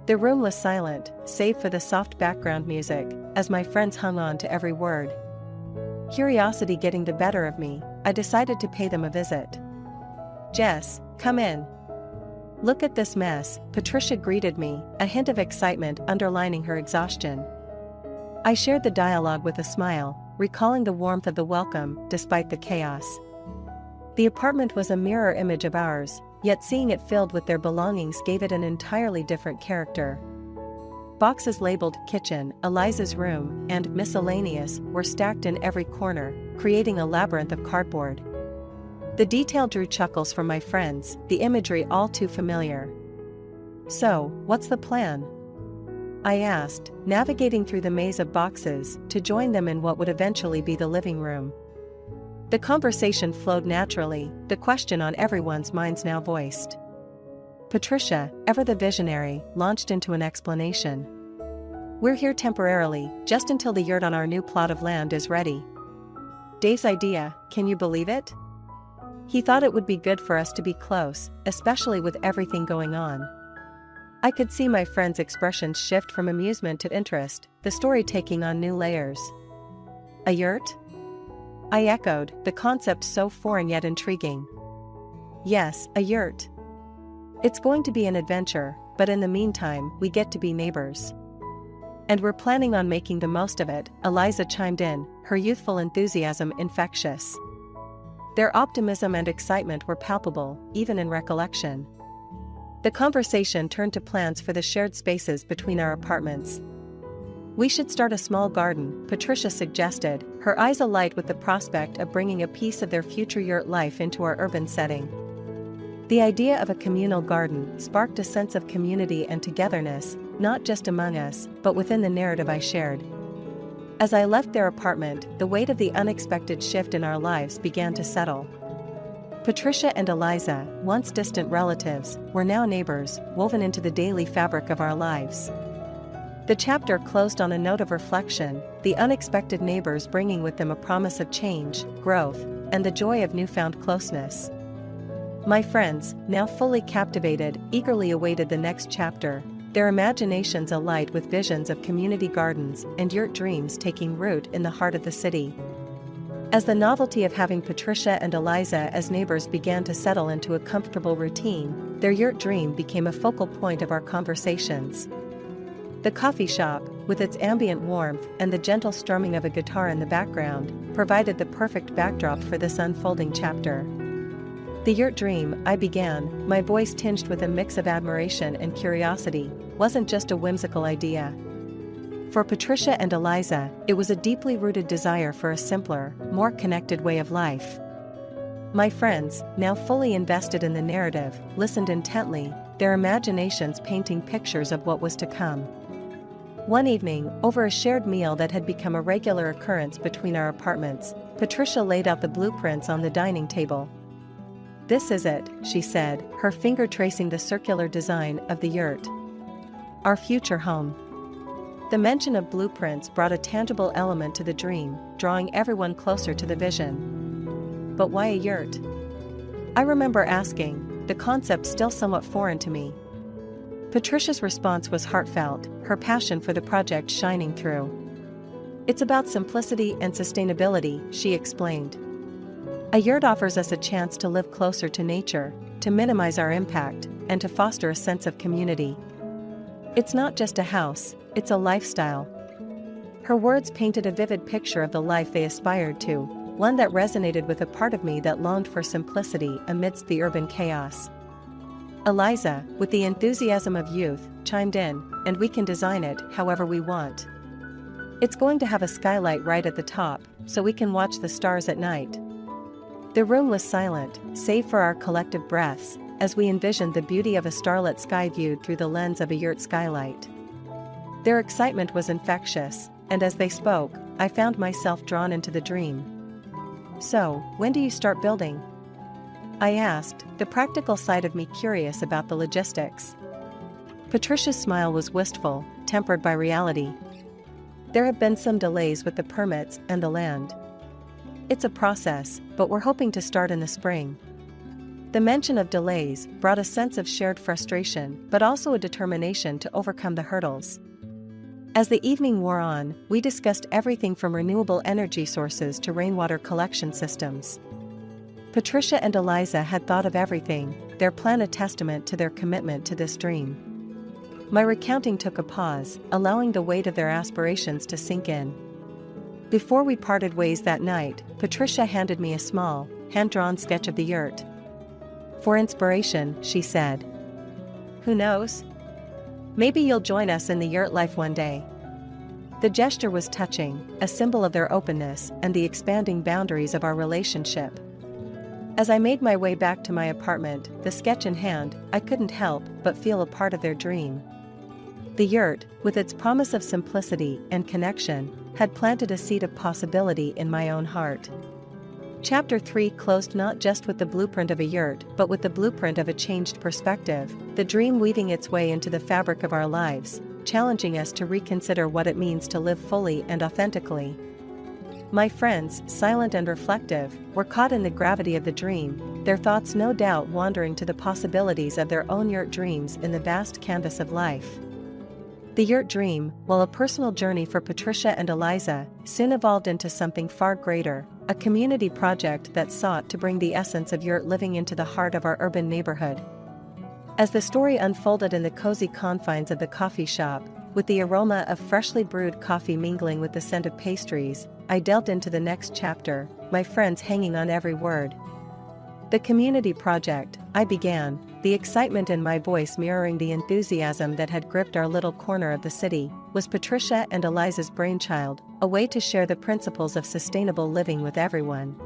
The room was silent, save for the soft background music, as my friends hung on to every word. Curiosity getting the better of me, I decided to pay them a visit. "Jess, come in. Look at this mess," Patricia greeted me, a hint of excitement underlining her exhaustion. I shared the dialogue with a smile, recalling the warmth of the welcome, despite the chaos. The apartment was a mirror image of ours, yet seeing it filled with their belongings gave it an entirely different character. Boxes labeled "Kitchen," "Eliza's room," and "Miscellaneous" were stacked in every corner, creating a labyrinth of cardboard. The detail drew chuckles from my friends, the imagery all too familiar. "So, what's the plan?" I asked, navigating through the maze of boxes to join them in what would eventually be the living room. The conversation flowed naturally, the question on everyone's minds now voiced. Patricia, ever the visionary, launched into an explanation. "We're here temporarily, just until the yurt on our new plot of land is ready." Dave's idea, can you believe it? He thought it would be good for us to be close, especially with everything going on. I could see my friend's expressions shift from amusement to interest, the story taking on new layers. "A yurt?" I echoed, the concept so foreign yet intriguing. "Yes, a yurt. It's going to be an adventure, but in the meantime, we get to be neighbors. And we're planning on making the most of it," Eliza chimed in, her youthful enthusiasm infectious. Their optimism and excitement were palpable, even in recollection. The conversation turned to plans for the shared spaces between our apartments. "We should start a small garden," Patricia suggested, her eyes alight with the prospect of bringing a piece of their future yurt life into our urban setting. The idea of a communal garden sparked a sense of community and togetherness, not just among us, but within the narrative I shared. As I left their apartment, the weight of the unexpected shift in our lives began to settle. Patricia and Eliza, once distant relatives, were now neighbors, woven into the daily fabric of our lives. The chapter closed on a note of reflection, the unexpected neighbors bringing with them a promise of change, growth, and the joy of newfound closeness. My friends, now fully captivated, eagerly awaited the next chapter, their imaginations alight with visions of community gardens and yurt dreams taking root in the heart of the city. As the novelty of having Patricia and Eliza as neighbors began to settle into a comfortable routine, their yurt dream became a focal point of our conversations. The coffee shop, with its ambient warmth and the gentle strumming of a guitar in the background, provided the perfect backdrop for this unfolding chapter. "The yurt dream," I began, my voice tinged with a mix of admiration and curiosity, wasn't just a whimsical idea. For Patricia and Eliza, it was a deeply rooted desire for a simpler, more connected way of life. My friends, now fully invested in the narrative, listened intently, their imaginations painting pictures of what was to come. One evening, over a shared meal that had become a regular occurrence between our apartments, Patricia laid out the blueprints on the dining table. "This is it," she said, her finger tracing the circular design of the yurt. "Our future home." The mention of blueprints brought a tangible element to the dream, drawing everyone closer to the vision. "But why a yurt?" I remember asking, the concept still somewhat foreign to me. Patricia's response was heartfelt, her passion for the project shining through. "It's about simplicity and sustainability," she explained. "A yurt offers us a chance to live closer to nature, to minimize our impact, and to foster a sense of community. It's not just a house, it's a lifestyle." Her words painted a vivid picture of the life they aspired to, one that resonated with a part of me that longed for simplicity amidst the urban chaos. Eliza, with the enthusiasm of youth, chimed in, "And we can design it however we want. It's going to have a skylight right at the top, so we can watch the stars at night." The room was silent, save for our collective breaths, as we envisioned the beauty of a starlit sky viewed through the lens of a yurt skylight. Their excitement was infectious, and as they spoke, I found myself drawn into the dream. "So, when do you start building?" I asked, the practical side of me curious about the logistics. Patricia's smile was wistful, tempered by reality. "There have been some delays with the permits and the land. It's a process, but we're hoping to start in the spring." The mention of delays brought a sense of shared frustration but also a determination to overcome the hurdles. As the evening wore on, we discussed everything from renewable energy sources to rainwater collection systems. Patricia and Eliza had thought of everything, their plan a testament to their commitment to this dream. My recounting took a pause, allowing the weight of their aspirations to sink in. Before we parted ways that night, Patricia handed me a small, hand-drawn sketch of the yurt. "For inspiration," she said. "Who knows? Maybe you'll join us in the yurt life one day." The gesture was touching, a symbol of their openness and the expanding boundaries of our relationship. As I made my way back to my apartment, the sketch in hand, I couldn't help but feel a part of their dream. The yurt, with its promise of simplicity and connection, had planted a seed of possibility in my own heart. Chapter 3 closed not just with the blueprint of a yurt but with the blueprint of a changed perspective, the dream weaving its way into the fabric of our lives, challenging us to reconsider what it means to live fully and authentically. My friends, silent and reflective, were caught in the gravity of the dream, their thoughts no doubt wandering to the possibilities of their own yurt dreams in the vast canvas of life. The yurt dream, while a personal journey for Patricia and Eliza, soon evolved into something far greater, a community project that sought to bring the essence of yurt living into the heart of our urban neighborhood. As the story unfolded in the cozy confines of the coffee shop, with the aroma of freshly brewed coffee mingling with the scent of pastries, I delved into the next chapter, my friends hanging on every word. "The community project," I began, the excitement in my voice mirroring the enthusiasm that had gripped our little corner of the city, was Patricia and Eliza's brainchild, a way to share the principles of sustainable living with everyone.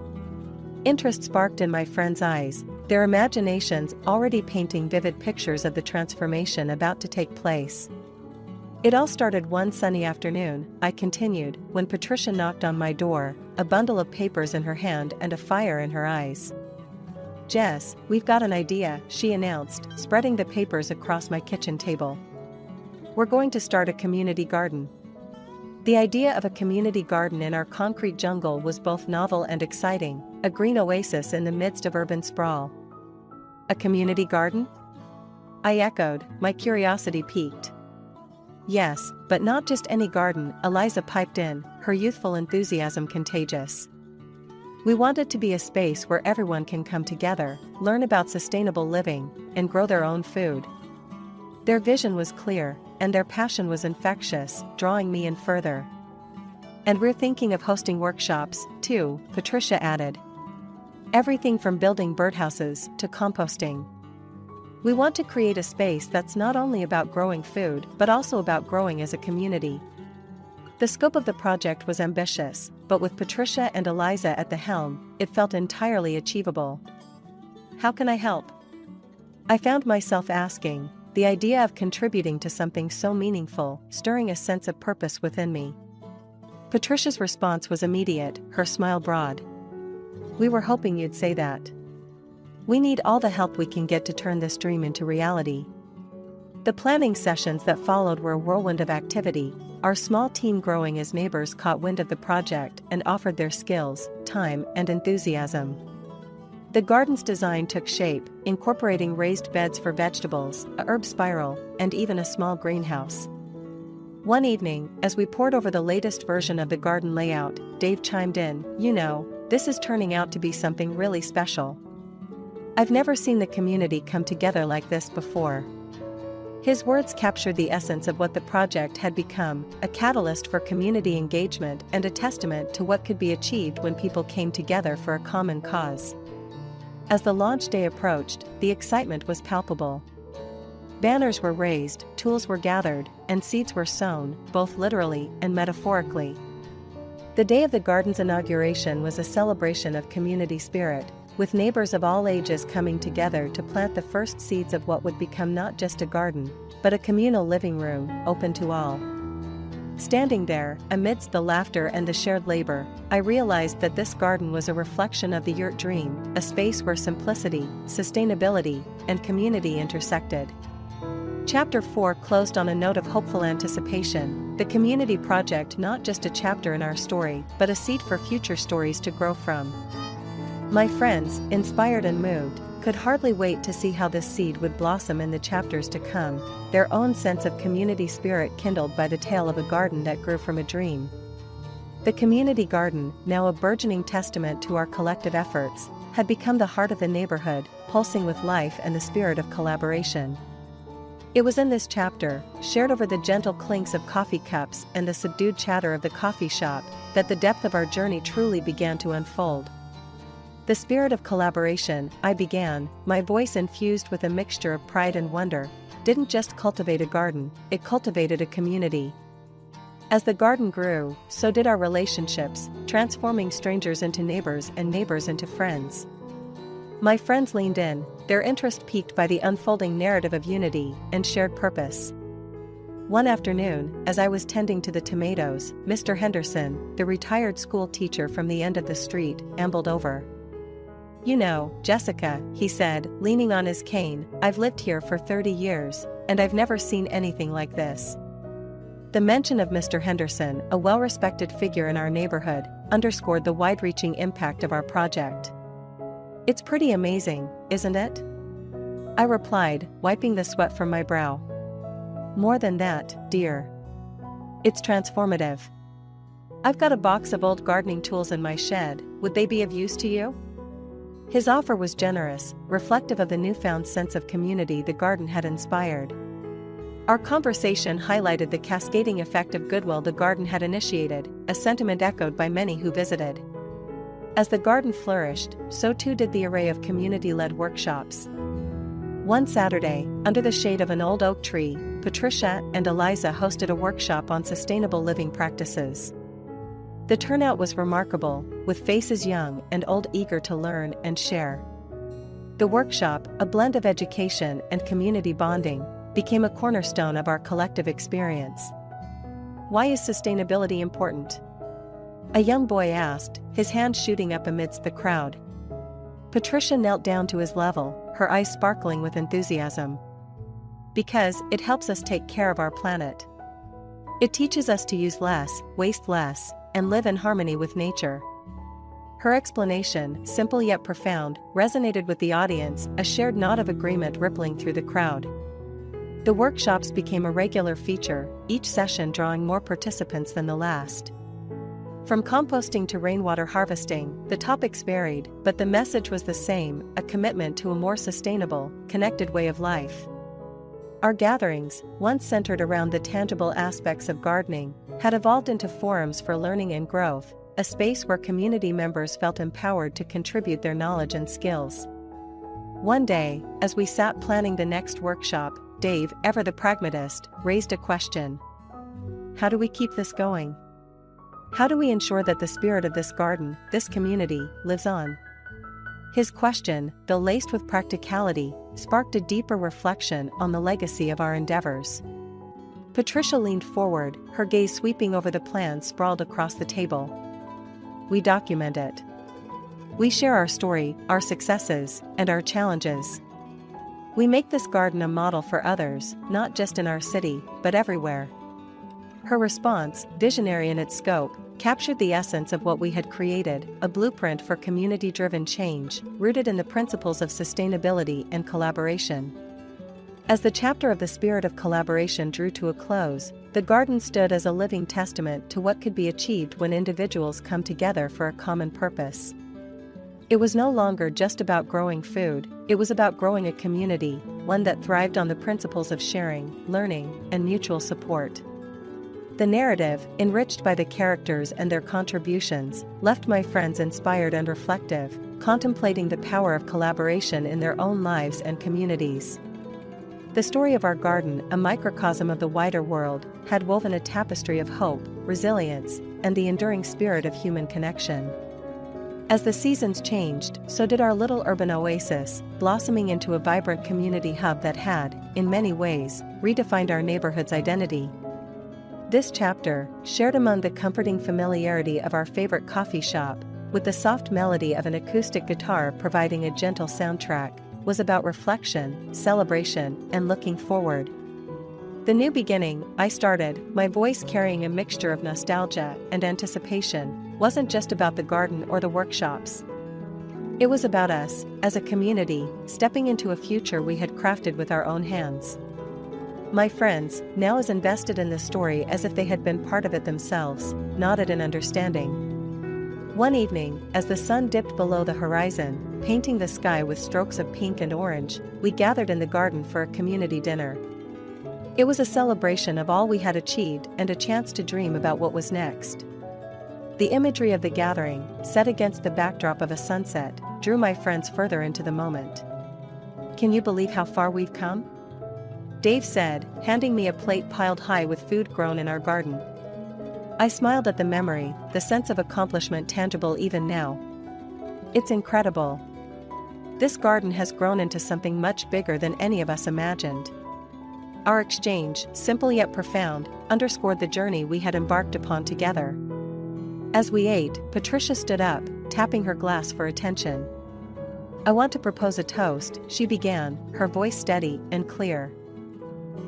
Interest sparked in my friends' eyes, their imaginations already painting vivid pictures of the transformation about to take place. "It all started one sunny afternoon," I continued, "when Patricia knocked on my door, a bundle of papers in her hand and a fire in her eyes. "Jess, we've got an idea," she announced, spreading the papers across my kitchen table. "We're going to start a community garden." The idea of a community garden in our concrete jungle was both novel and exciting, a green oasis in the midst of urban sprawl. "A community garden?" I echoed, my curiosity piqued. "Yes, but not just any garden," Eliza piped in, her youthful enthusiasm contagious. "We want it to be a space where everyone can come together, learn about sustainable living, and grow their own food." Their vision was clear, and their passion was infectious, drawing me in further. "And we're thinking of hosting workshops, too," Patricia added. "Everything from building birdhouses to composting. We want to create a space that's not only about growing food but also about growing as a community." The scope of the project was ambitious, but with Patricia and Eliza at the helm, it felt entirely achievable. "How can I help?" I found myself asking, the idea of contributing to something so meaningful, stirring a sense of purpose within me. Patricia's response was immediate, her smile broad. "We were hoping you'd say that. We need all the help we can get to turn this dream into reality." The planning sessions that followed were a whirlwind of activity, our small team growing as neighbors caught wind of the project and offered their skills, time, and enthusiasm. The garden's design took shape, incorporating raised beds for vegetables, a herb spiral, and even a small greenhouse. One evening, as we pored over the latest version of the garden layout, Dave chimed in, "You know, this is turning out to be something really special. I've never seen the community come together like this before." His words captured the essence of what the project had become, a catalyst for community engagement and a testament to what could be achieved when people came together for a common cause. As the launch day approached, the excitement was palpable. Banners were raised, tools were gathered, and seeds were sown, both literally and metaphorically. The day of the garden's inauguration was a celebration of community spirit, with neighbors of all ages coming together to plant the first seeds of what would become not just a garden, but a communal living room, open to all. Standing there, amidst the laughter and the shared labor, I realized that this garden was a reflection of the yurt dream, a space where simplicity, sustainability, and community intersected. Chapter 4 closed on a note of hopeful anticipation, the community project not just a chapter in our story, but a seed for future stories to grow from. My friends, inspired and moved, could hardly wait to see how this seed would blossom in the chapters to come, their own sense of community spirit kindled by the tale of a garden that grew from a dream. The community garden, now a burgeoning testament to our collective efforts, had become the heart of the neighborhood, pulsing with life and the spirit of collaboration. It was in this chapter, shared over the gentle clinks of coffee cups and the subdued chatter of the coffee shop, that the depth of our journey truly began to unfold. The spirit of collaboration, I began, my voice infused with a mixture of pride and wonder, didn't just cultivate a garden, it cultivated a community. As the garden grew, so did our relationships, transforming strangers into neighbors and neighbors into friends. My friends leaned in, their interest piqued by the unfolding narrative of unity and shared purpose. One afternoon, as I was tending to the tomatoes, Mr. Henderson, the retired school teacher from the end of the street, ambled over. "You know, Jessica," he said, leaning on his cane, "I've lived here for 30 years, and I've never seen anything like this." The mention of Mr. Henderson, a well-respected figure in our neighborhood, underscored the wide-reaching impact of our project. "It's pretty amazing, isn't it?" I replied, wiping the sweat from my brow. "More than that, dear. It's transformative. I've got a box of old gardening tools in my shed, would they be of use to you?" His offer was generous, reflective of the newfound sense of community the garden had inspired. Our conversation highlighted the cascading effect of goodwill the garden had initiated, a sentiment echoed by many who visited. As the garden flourished, so too did the array of community-led workshops. One Saturday, under the shade of an old oak tree, Patricia and Eliza hosted a workshop on sustainable living practices. The turnout was remarkable, with faces young and old eager to learn and share. The workshop, a blend of education and community bonding, became a cornerstone of our collective experience. "Why is sustainability important?" a young boy asked, his hand shooting up amidst the crowd. Patricia knelt down to his level, her eyes sparkling with enthusiasm. "Because it helps us take care of our planet. It teaches us to use less, waste less, and live in harmony with nature." Her explanation, simple yet profound, resonated with the audience, a shared nod of agreement rippling through the crowd. The workshops became a regular feature, each session drawing more participants than the last. From composting to rainwater harvesting, the topics varied, but the message was the same, a commitment to a more sustainable, connected way of life. Our gatherings, once centered around the tangible aspects of gardening, had evolved into forums for learning and growth, a space where community members felt empowered to contribute their knowledge and skills. One day, as we sat planning the next workshop, Dave, ever the pragmatist, raised a question. "How do we keep this going? How do we ensure that the spirit of this garden, this community, lives on?" His question, though laced with practicality, sparked a deeper reflection on the legacy of our endeavors. Patricia leaned forward, her gaze sweeping over the plans sprawled across the table. "We document it. We share our story, our successes, and our challenges. We make this garden a model for others, not just in our city, but everywhere." Her response, visionary in its scope, captured the essence of what we had created, a blueprint for community-driven change, rooted in the principles of sustainability and collaboration. As the chapter of the spirit of collaboration drew to a close, the garden stood as a living testament to what could be achieved when individuals come together for a common purpose. It was no longer just about growing food, it was about growing a community, one that thrived on the principles of sharing, learning, and mutual support. The narrative, enriched by the characters and their contributions, left my friends inspired and reflective, contemplating the power of collaboration in their own lives and communities. The story of our garden, a microcosm of the wider world, had woven a tapestry of hope, resilience, and the enduring spirit of human connection. As the seasons changed, so did our little urban oasis, blossoming into a vibrant community hub that had, in many ways, redefined our neighborhood's identity. This chapter, shared among the comforting familiarity of our favorite coffee shop, with the soft melody of an acoustic guitar providing a gentle soundtrack, was about reflection, celebration, and looking forward. The new beginning, I started, my voice carrying a mixture of nostalgia and anticipation, wasn't just about the garden or the workshops. It was about us, as a community, stepping into a future we had crafted with our own hands. My friends, now as invested in the story as if they had been part of it themselves, nodded in understanding. One evening, as the sun dipped below the horizon, painting the sky with strokes of pink and orange, we gathered in the garden for a community dinner. It was a celebration of all we had achieved and a chance to dream about what was next. The imagery of the gathering, set against the backdrop of a sunset, drew my friends further into the moment. "Can you believe how far we've come?" Dave said, handing me a plate piled high with food grown in our garden. I smiled at the memory, the sense of accomplishment tangible even now. "It's incredible. This garden has grown into something much bigger than any of us imagined." Our exchange, simple yet profound, underscored the journey we had embarked upon together. As we ate, Patricia stood up, tapping her glass for attention. "I want to propose a toast," she began, her voice steady and clear.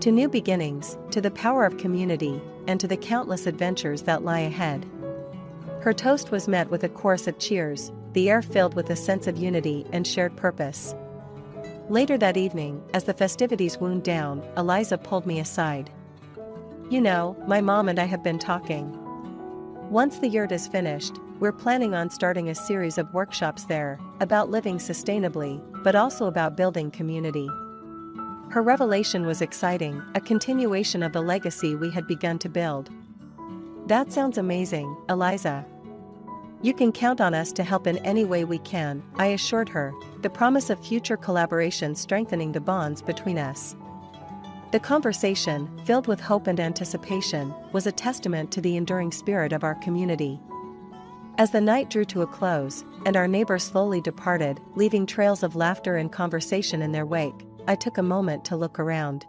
"To new beginnings, to the power of community, and to the countless adventures that lie ahead." Her toast was met with a chorus of cheers, the air filled with a sense of unity and shared purpose. Later that evening, as the festivities wound down, Eliza pulled me aside. "You know, my mom and I have been talking. Once the yurt is finished, we're planning on starting a series of workshops there, about living sustainably, but also about building community." Her revelation was exciting, a continuation of the legacy we had begun to build. "That sounds amazing, Eliza. You can count on us to help in any way we can," I assured her, the promise of future collaboration strengthening the bonds between us. The conversation, filled with hope and anticipation, was a testament to the enduring spirit of our community. As the night drew to a close, and our neighbors slowly departed, leaving trails of laughter and conversation in their wake, I took a moment to look around.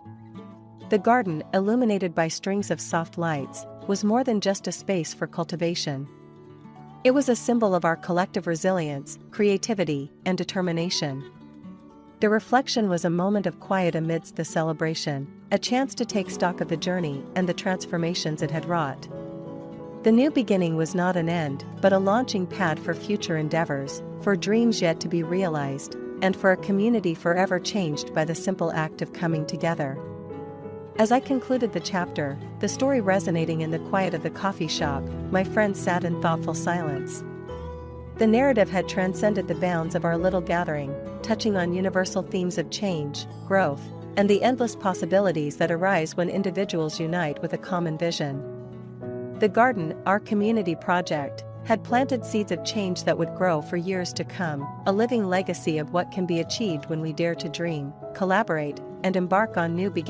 The garden, illuminated by strings of soft lights, was more than just a space for cultivation. It was a symbol of our collective resilience, creativity, and determination. The reflection was a moment of quiet amidst the celebration, a chance to take stock of the journey and the transformations it had wrought. The new beginning was not an end, but a launching pad for future endeavors, for dreams yet to be realized, and for a community forever changed by the simple act of coming together. As I concluded the chapter, the story resonating in the quiet of the coffee shop, my friends sat in thoughtful silence. The narrative had transcended the bounds of our little gathering, touching on universal themes of change, growth, and the endless possibilities that arise when individuals unite with a common vision. The garden, our community project, had planted seeds of change that would grow for years to come, a living legacy of what can be achieved when we dare to dream, collaborate, and embark on new beginnings.